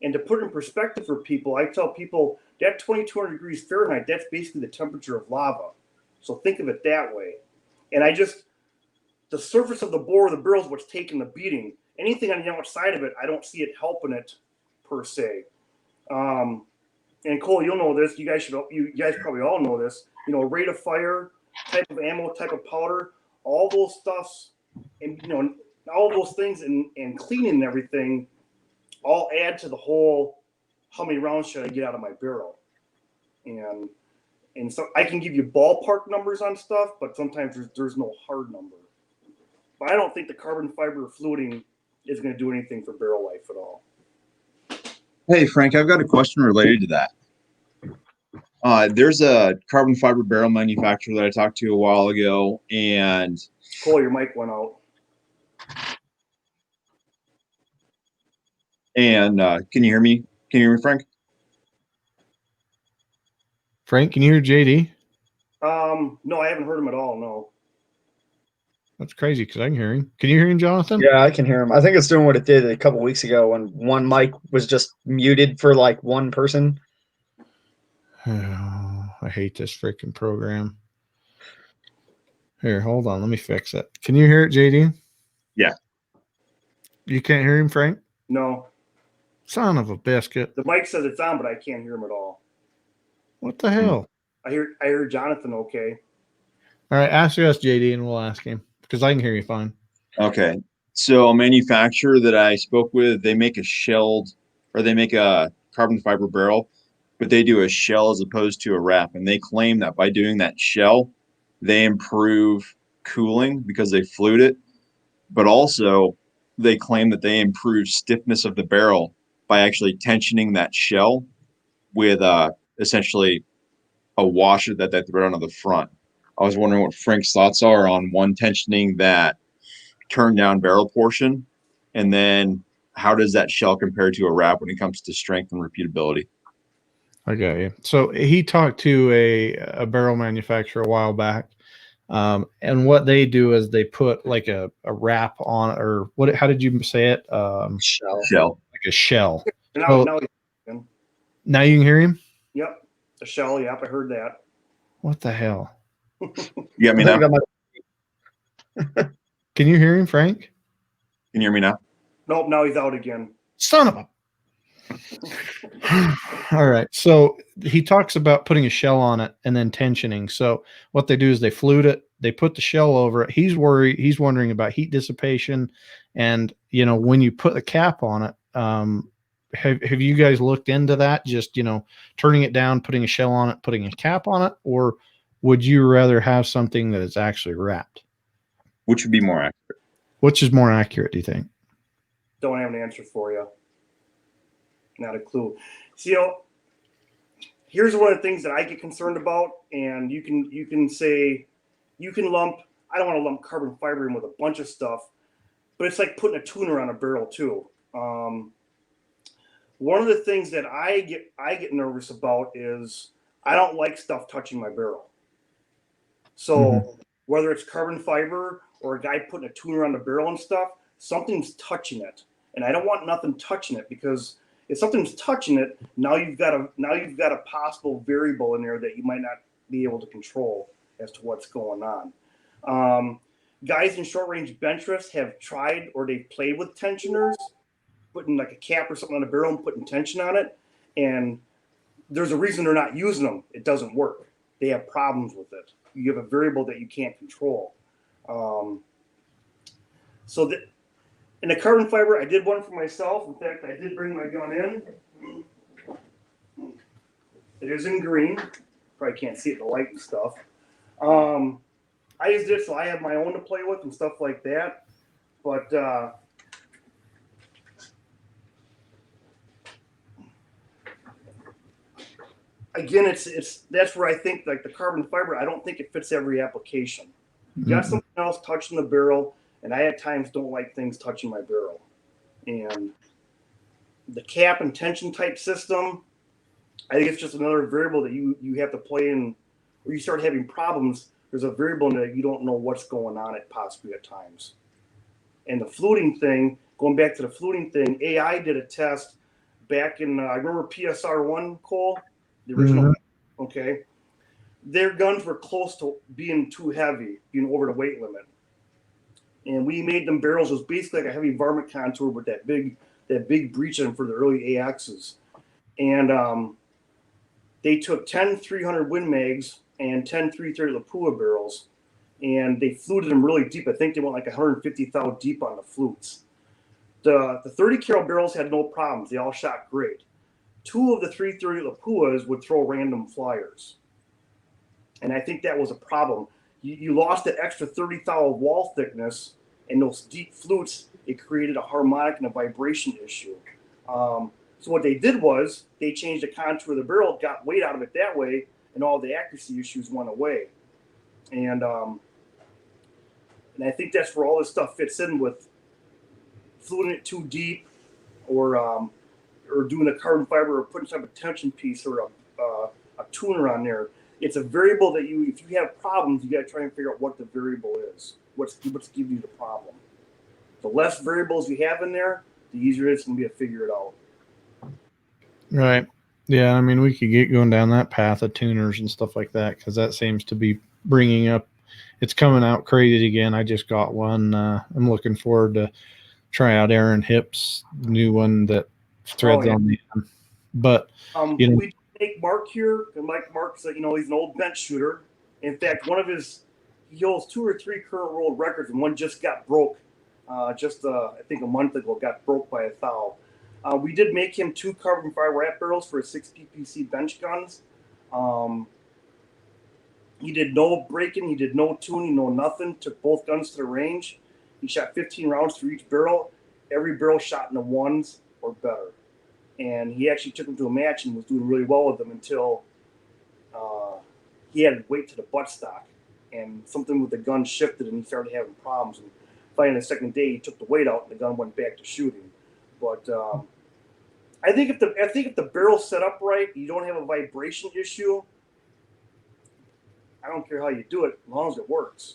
And to put it in perspective for people, I tell people that 2,200 degrees Fahrenheit, that's basically the temperature of lava. So think of it that way. And the surface of the bore of the barrel is what's taking the beating. Anything on the outside of it, I don't see it helping it per se. And Cole, you'll know this. You guys probably all know this. Rate of fire, type of ammo, type of powder, all those stuffs, and all those things, and cleaning and everything, all add to the whole. How many rounds should I get out of my barrel? And so I can give you ballpark numbers on stuff, but sometimes there's no hard number. But I don't think the carbon fiber fluting is going to do anything for barrel life at all. Hey, Frank, I've got a question related to that. There's a carbon fiber barrel manufacturer that I talked to a while ago, and Cole, your mic went out. And can you hear me? Can you hear me, Frank? Frank, can you hear JD? No, I haven't heard him at all. No. That's crazy because I can hear him. Can you hear him, Jonathan? Yeah, I can hear him. I think it's doing what it did a couple weeks ago when one mic was just muted for like one person. Oh, I hate this freaking program. Here, hold on. Let me fix it. Can you hear it, JD? Yeah. You can't hear him, Frank? No. Son of a biscuit. The mic says it's on, but I can't hear him at all. What the hell? I hear Jonathan okay. All right, ask us, JD, and we'll ask him because I can hear you fine. Okay. So a manufacturer that I spoke with, they make they make a carbon fiber barrel, but they do a shell as opposed to a wrap. And they claim that by doing that shell, they improve cooling because they flute it. But also they claim that they improve stiffness of the barrel by actually tensioning that shell with essentially a washer that they thread onto the front. I was wondering what Frank's thoughts are on one, tensioning that turn down barrel portion, and then how does that shell compare to a wrap when it comes to strength and repeatability? I got you. So he talked to a barrel manufacturer a while back, and what they do is they put like a wrap on, or what? How did you say it? Shell. Like a shell. Now, So- Now you can hear him. yep. A shell. Yep. I heard that. What the hell? You got me now? Can you hear him, Frank? Can you hear me now? Nope. Now he's out again. Son of a. All right. So he talks about putting a shell on it and then tensioning. So what they do is they flute it, they put the shell over it. He's wondering about heat dissipation. And, when you put the cap on it, have you guys looked into that? Just, turning it down, putting a shell on it, putting a cap on it? Or would you rather have something that is actually wrapped? Which would be more accurate? Which is more accurate, do you think? Don't have an answer for you. Not a clue. See, here's one of the things that I get concerned about, and you can lump. I don't want to lump carbon fiber in with a bunch of stuff, but it's like putting a tuner on a barrel too. One of the things that I get nervous about is I don't like stuff touching my barrel. So whether it's carbon fiber or a guy putting a tuner on the barrel and stuff, something's touching it, and I don't want nothing touching it, because if something's touching it, now you've got a possible variable in there that you might not be able to control as to what's going on. Guys in short range bench rifts have tried, or they've played with tensioners, putting like a cap or something on a barrel and putting tension on it, and there's a reason they're not using them. It doesn't work. They have problems with it. You have a variable that you can't control. In the carbon fiber, I did one for myself. In fact, I did bring my gun in. It is in green. Probably can't see it in the light and stuff. I used it so I have my own to play with and stuff like that. But again, that's where I think, like the carbon fiber, I don't think it fits every application. You got something else touching the barrel, and I at times don't like things touching my barrel. And the cap and tension type system, I think it's just another variable that you have to play in, where you start having problems. There's a variable in that you don't know what's going on possibly at times. And the fluting thing, going back to the fluting thing, AI did a test back in, I remember PSR1, Cole, the original. Okay. Their guns were close to being too heavy, being over the weight limit. And we made them barrels. It was basically like a heavy varmint contour with that big breech in for the early AXs. And they took 10 300 Win Mags and 10 330 Lapua barrels, and they fluted them really deep. I think they went like 150 thou deep on the flutes. The 30 cal barrels had no problems. They all shot great. 2 of the 330 Lapuas would throw random flyers. And I think that was a problem. You lost that extra 30 thou of wall thickness, and those deep flutes, it created a harmonic and a vibration issue. So what they did was they changed the contour of the barrel, got weight out of it that way, and all the accuracy issues went away. And And I think that's where all this stuff fits in with fluting it too deep, or doing a carbon fiber, or putting some type of tension piece or a tuner on there. It's a variable that if you have problems, you got to try and figure out what the variable is. What's giving you the problem? The less variables you have in there, the easier it's going to be to figure it out. Right. Yeah. I mean, we could get going down that path of tuners and stuff like that, because that seems to be bringing up. It's coming out crazy again. I just got one. I'm looking forward to try out Aaron Hip's new one that threads on the end. But we make Mark here, and Mark's he's an old bench shooter. In fact, he holds 2 or 3 current world records, and one just got broke. I think a month ago, got broke by a thou. We did make him 2 carbon fiber wrap barrels for 6 PPC bench guns. He did no breaking, he did no tuning, no nothing. Took both guns to the range. He shot 15 rounds through each barrel. Every barrel shot in the 1s or better. And he actually took them to a match and was doing really well with them until he had to wait to the buttstock. And something with the gun shifted and he started having problems. And finally, the second day, he took the weight out and the gun went back to shooting. But I think if the barrel's set up right, you don't have a vibration issue. I don't care how you do it, as long as it works.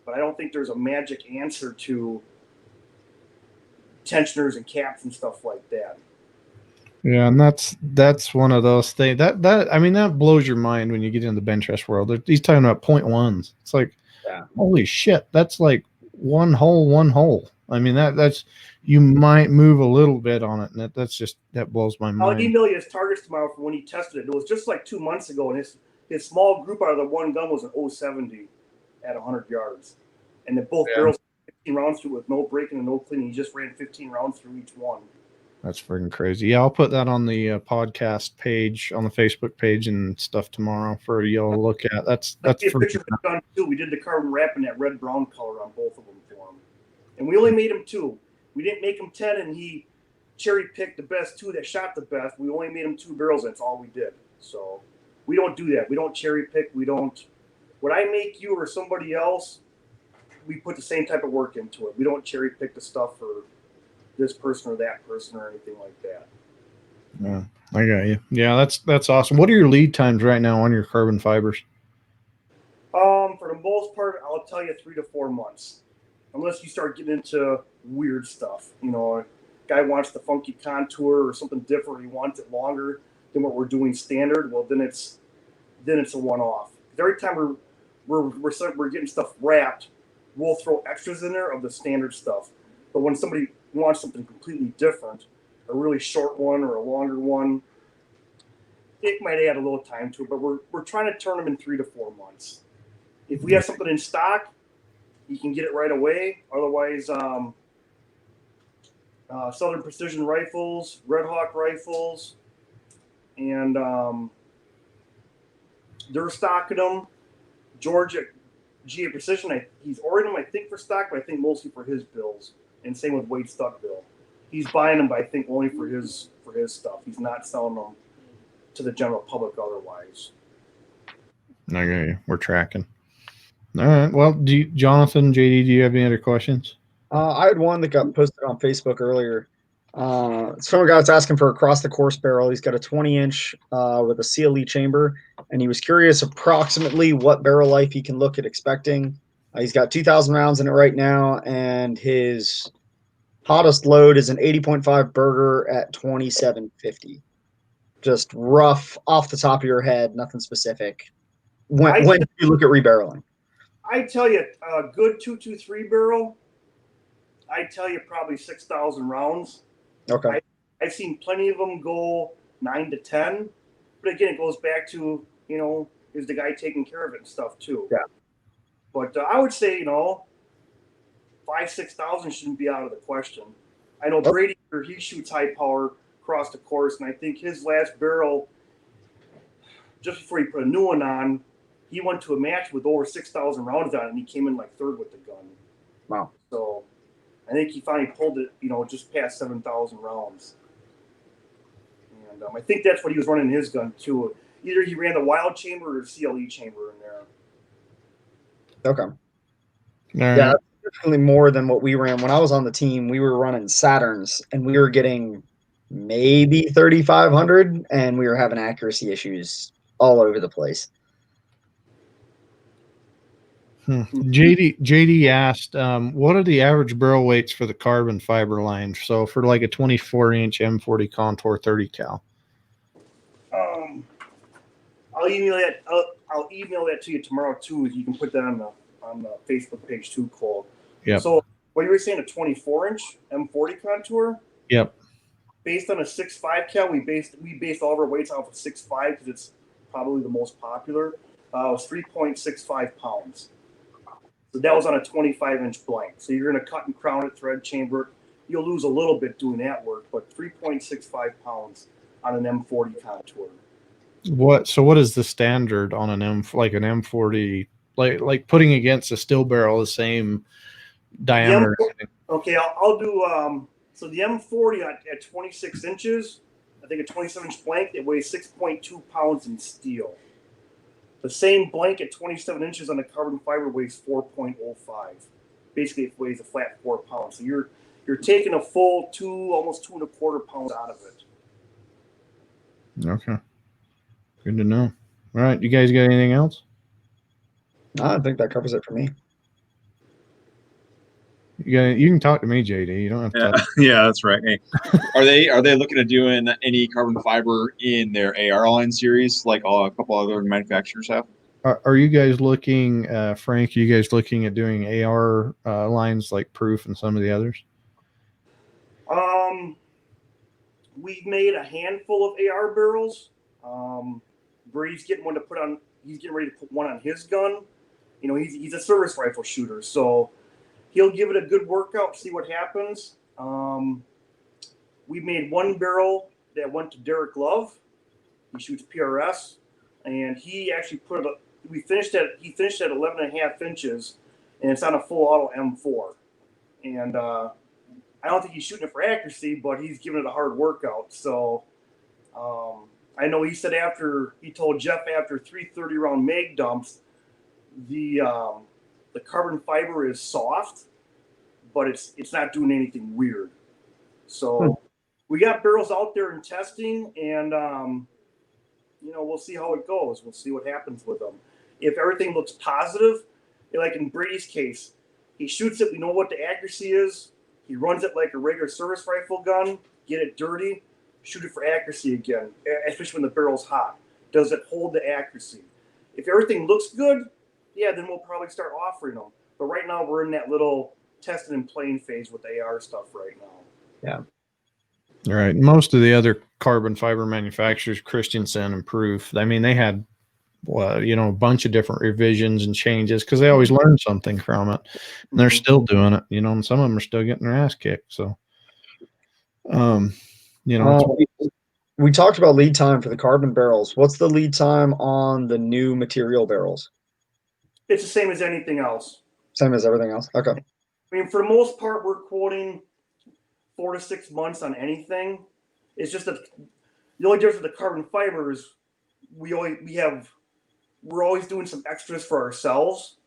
But I don't think there's a magic answer to tensioners and caps and stuff like that. Yeah, and that's one of those things that blows your mind when you get in the bench rest world. He's talking about 0.1s. It's like, holy shit, that's like one hole. I mean, that's you might move a little bit on it, and that blows my mind. I'll email you his targets tomorrow from when he tested it. It was just like 2 months ago, and his small group out of the one gun was an 070 at 100 yards. And then both barrels 15 rounds through with no breaking and no cleaning. He just ran 15 rounds through each one. That's freaking crazy. Yeah, I'll put that on the podcast page, on the Facebook page and stuff tomorrow for y'all to look at. That's a picture of the gun too. We did the carbon wrap in that red-brown color on both of them for him. And we only made him 2. We didn't make him 10, and he cherry-picked the best 2 that shot the best. We only made him 2 barrels, and that's all we did. So we don't do that. We don't cherry-pick. We don't. Would I make you or somebody else, we put the same type of work into it. We don't cherry-pick the stuff for this person or that person or anything like that. Yeah, I got you. Yeah, that's awesome. What are your lead times right now on your carbon fibers? For the most part, I'll tell you 3 to 4 months, unless you start getting into weird stuff. A guy wants the funky contour or something different. He wants it longer than what we're doing standard. Well, then it's a one-off. Every time we're getting stuff wrapped, we'll throw extras in there of the standard stuff. But when somebody wants something completely different, a really short one or a longer one, it might add a little time to it. But we're trying to turn them in 3 to 4 months. If we have something in stock, you can get it right away. Otherwise, Southern Precision rifles, Red Hawk rifles, and they're stocking them. Georgia GA Precision, he's ordering them, I think, for stock, but I think mostly for his bills. And same with Wade Stuckville. He's buying them, but I think only for his stuff. He's not selling them to the general public otherwise. I got you. We're tracking. All right. Well, Jonathan, JD, do you have any other questions? I had one that got posted on Facebook earlier. Some guy that's asking for across the course barrel. He's got a 20-inch with a CLE chamber, and he was curious approximately what barrel life he can look at expecting. He's got 2,000 rounds in it right now, and his hottest load is an 80.5 Burger at 2750. Just rough off the top of your head, nothing specific. When you look at rebarreling, I tell you, a good 223 barrel, I tell you probably 6,000 rounds. Okay. I've seen plenty of them go 9 to 10, but again, it goes back to is the guy taking care of it and stuff too. Yeah. But I would say 5,000-6,000 shouldn't be out of the question. I know Brady, he shoots high power across the course, and I think his last barrel, just before he put a new one on, he went to a match with over 6,000 rounds on it, and he came in like 3rd with the gun. Wow. So I think he finally pulled it, just past 7,000 rounds. And I think that's what he was running in his gun too. Either he ran the wild chamber or CLE chamber in there. Okay. Right. Yeah, significantly more than what we ran. When I was on the team, we were running Saturns, and we were getting maybe 3,500, and we were having accuracy issues all over the place. JD asked, what are the average barrel weights for the carbon fiber line? So for like a 24-inch M40 Contour 30 cal. I'll email that. I'll email that to you tomorrow too. You can put that on the Facebook page too, Cole. Yep. So what you were saying, a 24-inch M40 Contour? Yep. Based on a 6.5 cal, we based all of our weights off of 6.5 because it's probably the most popular. It was 3.65 pounds. So that was on a 25-inch blank. So you're going to cut and crown it, thread chamber it. You'll lose a little bit doing that work, but 3.65 pounds on an M40 Contour. What is the standard on an M40, like putting against a still barrel the same diameter? Okay, I'll do so the M40 at 26 inches, I think a 27-inch blank, it weighs 6.2 pounds in steel. The same blank at 27 inches on the carbon fiber weighs 4.05. Basically, it weighs a flat 4 pounds. So you're taking a full almost 2.25 pounds out of it. Okay. Good to know. All right. You guys got anything else? I think that covers it for me. You can talk to me, JD. You don't have to talk. Yeah, that's right. Hey, are they looking at doing any carbon fiber in their AR line series like a couple other manufacturers have? Are you guys looking, Frank? Are you guys looking at doing AR lines like Proof and some of the others? We've made a handful of AR barrels. Brady's getting one to put on. He's getting ready to put one on his gun. You know, he's a service rifle shooter, so he'll give it a good workout, see what happens. We made one barrel that went to Derek Love. He shoots PRS, and he actually he finished at 11.5 inches, and it's on a full auto M4. And I don't think he's shooting it for accuracy, but he's giving it a hard workout. So I know he said he told Jeff after 3 30-round mag dumps, the carbon fiber is soft, but it's not doing anything weird. So we got barrels out there in testing, and we'll see how it goes. We'll see what happens with them. If everything looks positive, like in Brady's case, he shoots it. We know what the accuracy is. He runs it like a regular service rifle gun. Get it dirty, shoot it for accuracy again, especially when the barrel's hot. Does it hold the accuracy? If everything looks good, yeah, then we'll probably start offering them. But right now we're in that little testing and playing phase with AR stuff right now. Yeah. All right. Most of the other carbon fiber manufacturers, Christensen and Proof, I mean, they had, a bunch of different revisions and changes because they always learn something from it. And they're still doing it, and some of them are still getting their ass kicked. So, we talked about lead time for the carbon barrels. What's the lead time on the new material barrels? It's the same as anything else. Same as everything else. Okay. I mean, for the most part, we're quoting 4 to 6 months on anything. It's just that the only difference with the carbon fiber is we're always doing some extras for ourselves,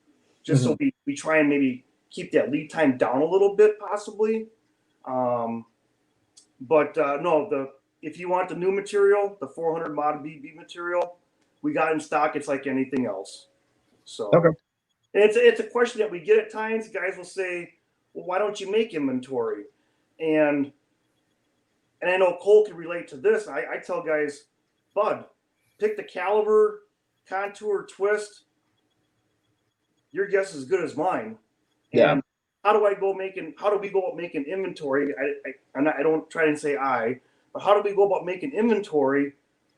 just so we try and maybe keep that lead time down a little bit, possibly. If you want the new material, the 400 mod BB material, we got in stock. It's like anything else. So, okay. And it's a question that we get at times. Guys will say, "Well, why don't you make inventory?" And I know Cole can relate to this. I tell guys, "Bud, pick the caliber, contour, twist. Your guess is as good as mine." Yeah. And how do we go about making inventory? I don't try and say but how do we go about making inventory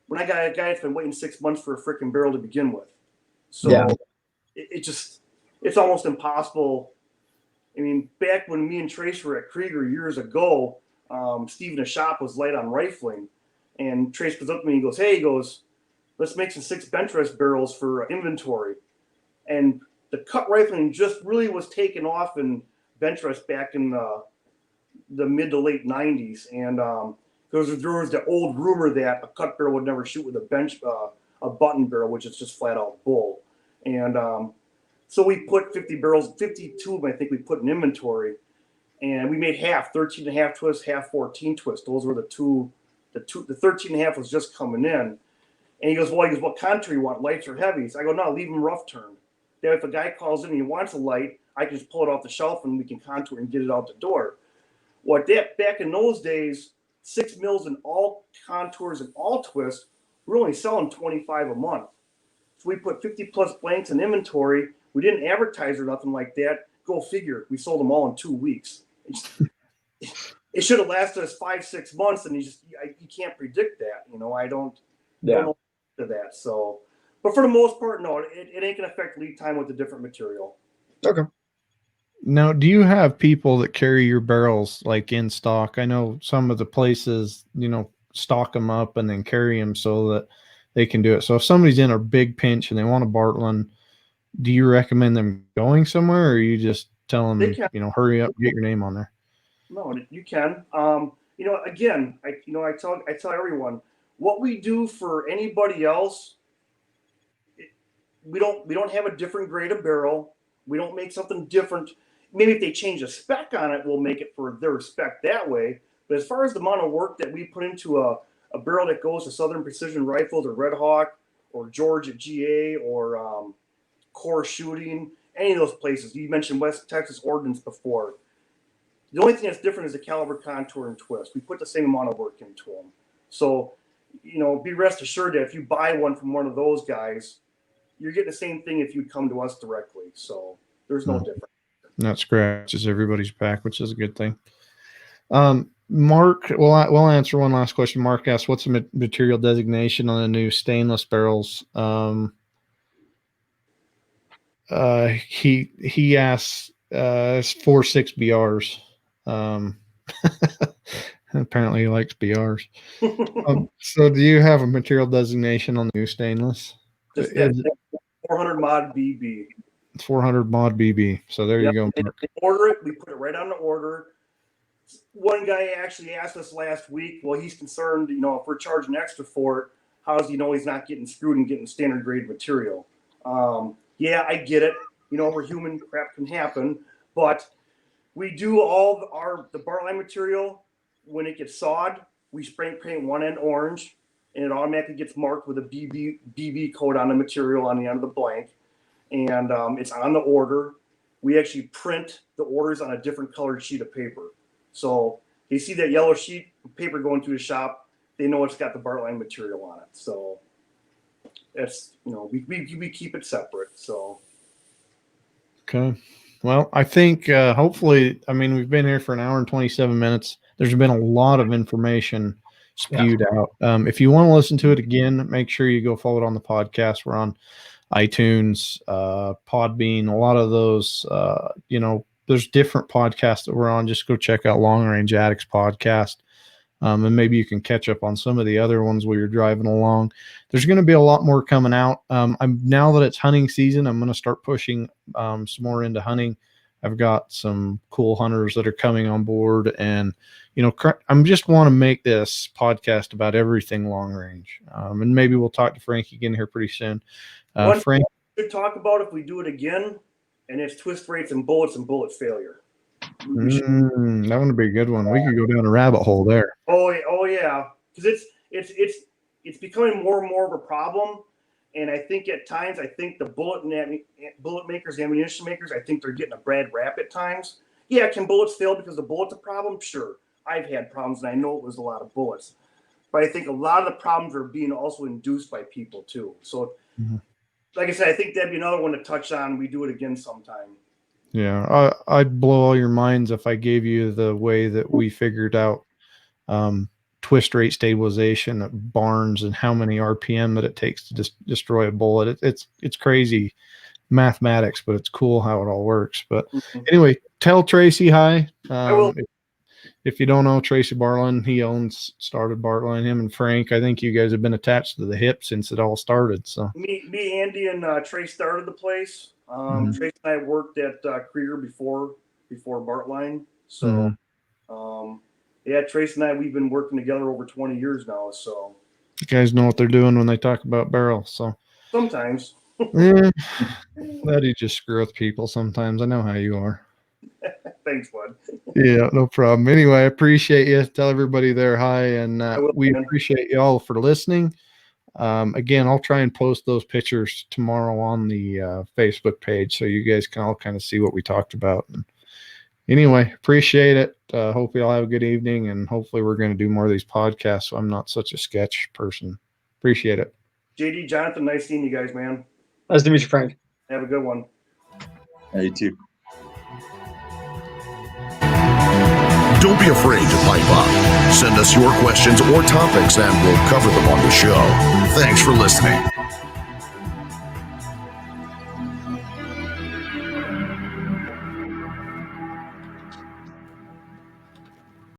when I got a guy that's been waiting 6 months for a freaking barrel to begin with? So it's almost impossible. I mean, back when me and Trace were at Krieger years ago, Steve in the shop was light on rifling, and Trace goes up to me and he goes, let's make some 6 bench rest barrels for inventory. And the cut rifling just really was taken off in bench rest back in the mid to late 90s. And there was the old rumor that a cut barrel would never shoot with a button barrel, which is just flat out bull. And So we put 50 barrels, 52 of them, I think we put in inventory, and we made half, 13 and a half twists, half 14 twists. Those were the 13 and a half was just coming in. And he goes, what contour you want, lights or heavies? I go, no, leave them rough turn. Then if a guy calls in and he wants a light, I can just pull it off the shelf and we can contour and get it out the door. Back in those days, 6 mils in all contours and all twists, we're only selling 25 a month. So we put 50 plus blanks in inventory. We didn't advertise or nothing like that. Go figure. We sold them all in 2 weeks. It should have lasted us 5-6 months, and you can't predict that. I don't know to that. So, but for the most part, no, it ain't gonna affect lead time with the different material. Okay. Now, do you have people that carry your barrels like in stock? I know some of the places, stock them up and then carry them so that they can do it. So if somebody's in a big pinch and they want a Bartlein, do you recommend them going somewhere, or you just tell them, hurry up, get your name on there? No, you can. Again, I tell everyone what we do for anybody else. We don't have a different grade of barrel. We don't make something different. Maybe if they change a spec on it, we'll make it for their spec that way. But as far as the amount of work that we put into a barrel that goes to Southern Precision Rifles or Red Hawk or Georgia GA or Core Shooting, any of those places. You mentioned West Texas Ordnance before. The only thing that's different is the caliber, contour, and twist. We put the same amount of work into them. So, be rest assured that if you buy one from one of those guys, you're getting the same thing if you come to us directly. So there's no difference. That scratches everybody's back, which is a good thing. Mark, we'll answer one last question. Mark asks, what's the material designation on the new stainless barrels? He asks, it's 4.6 BRs. Apparently he likes BRs. So do you have a material designation on the new stainless? Just 400 mod BB. 400 mod BB. So there you go, Mark. They order it. We put it right on the order. One guy actually asked us last week, well, he's concerned, if we're charging extra for it, how does he know he's not getting screwed and getting standard grade material? Yeah, I get it. We're human, crap can happen, but we do all the Bartlein material. When it gets sawed, we spray paint one end orange, and it automatically gets marked with a BB code on the material on the end of the blank, and it's on the order. We actually print the orders on a different colored sheet of paper. So they see that yellow sheet of paper going through the shop, they know it's got the Bartlein material on it. So that's, we keep it separate. So. Okay. Well, I think hopefully, we've been here for an hour and 27 minutes. There's been a lot of information spewed out. If you want to listen to it again, make sure you go follow it on the podcast. We're on iTunes, Podbean, a lot of those, there's different podcasts that we're on. Just go check out Long Range Addicts podcast. And maybe you can catch up on some of the other ones while you're driving along. There's going to be a lot more coming out. Now that it's hunting season, I'm going to start pushing some more into hunting. I've got some cool hunters that are coming on board, and I just want to make this podcast about everything long range. And maybe we'll talk to Frank again here pretty soon. Frank, we should talk about if we do it again, and it's twist rates and bullet failure. That would be a good one. We could go down a rabbit hole there. Oh yeah, because it's becoming more and more of a problem, and I think at times the bullet makers, ammunition makers, I think they're getting a bad rap at times. Yeah, can bullets fail because the bullet's a problem? Sure, I've had problems, and I know it was a lot of bullets, but I think a lot of the problems are being also induced by people too. So, like I said, I think that'd be another one to touch on. We do it again sometime. Yeah, I'd blow all your minds if I gave you the way that we figured out twist rate stabilization at Barnes and how many RPM that it takes to destroy a bullet. It's crazy mathematics, but it's cool how it all works. But anyway, tell Tracy hi. I will. If you don't know Tracy Bartlein, he started Bartlein. Him and Frank, I think you guys have been attached to the hip since it all started. So me, Andy, and Trey started the place. Tracy and I worked at Krieger before Bartlein. So, yeah, Tracy and I, we've been working together over 20 years now. So you guys know what they're doing when they talk about barrels. So sometimes. Eh, that you just screw with people sometimes. I know how you are. Thanks, bud. Yeah, no problem. Anyway, I appreciate you. Tell everybody there hi, and will, we man. appreciate you all for listening. Again, I'll try and post those pictures tomorrow on the Facebook page so you guys can all kind of see what we talked about. And anyway, appreciate it. Hope you all have a good evening, and hopefully we're going to do more of these podcasts so I'm not such a sketch person. Appreciate it. JD, Jonathan, nice seeing you guys, man. Nice to meet you, Frank. Have a good one. Yeah, you too. Don't be afraid to pipe up. Send us your questions or topics and we'll cover them on the show. Thanks for listening.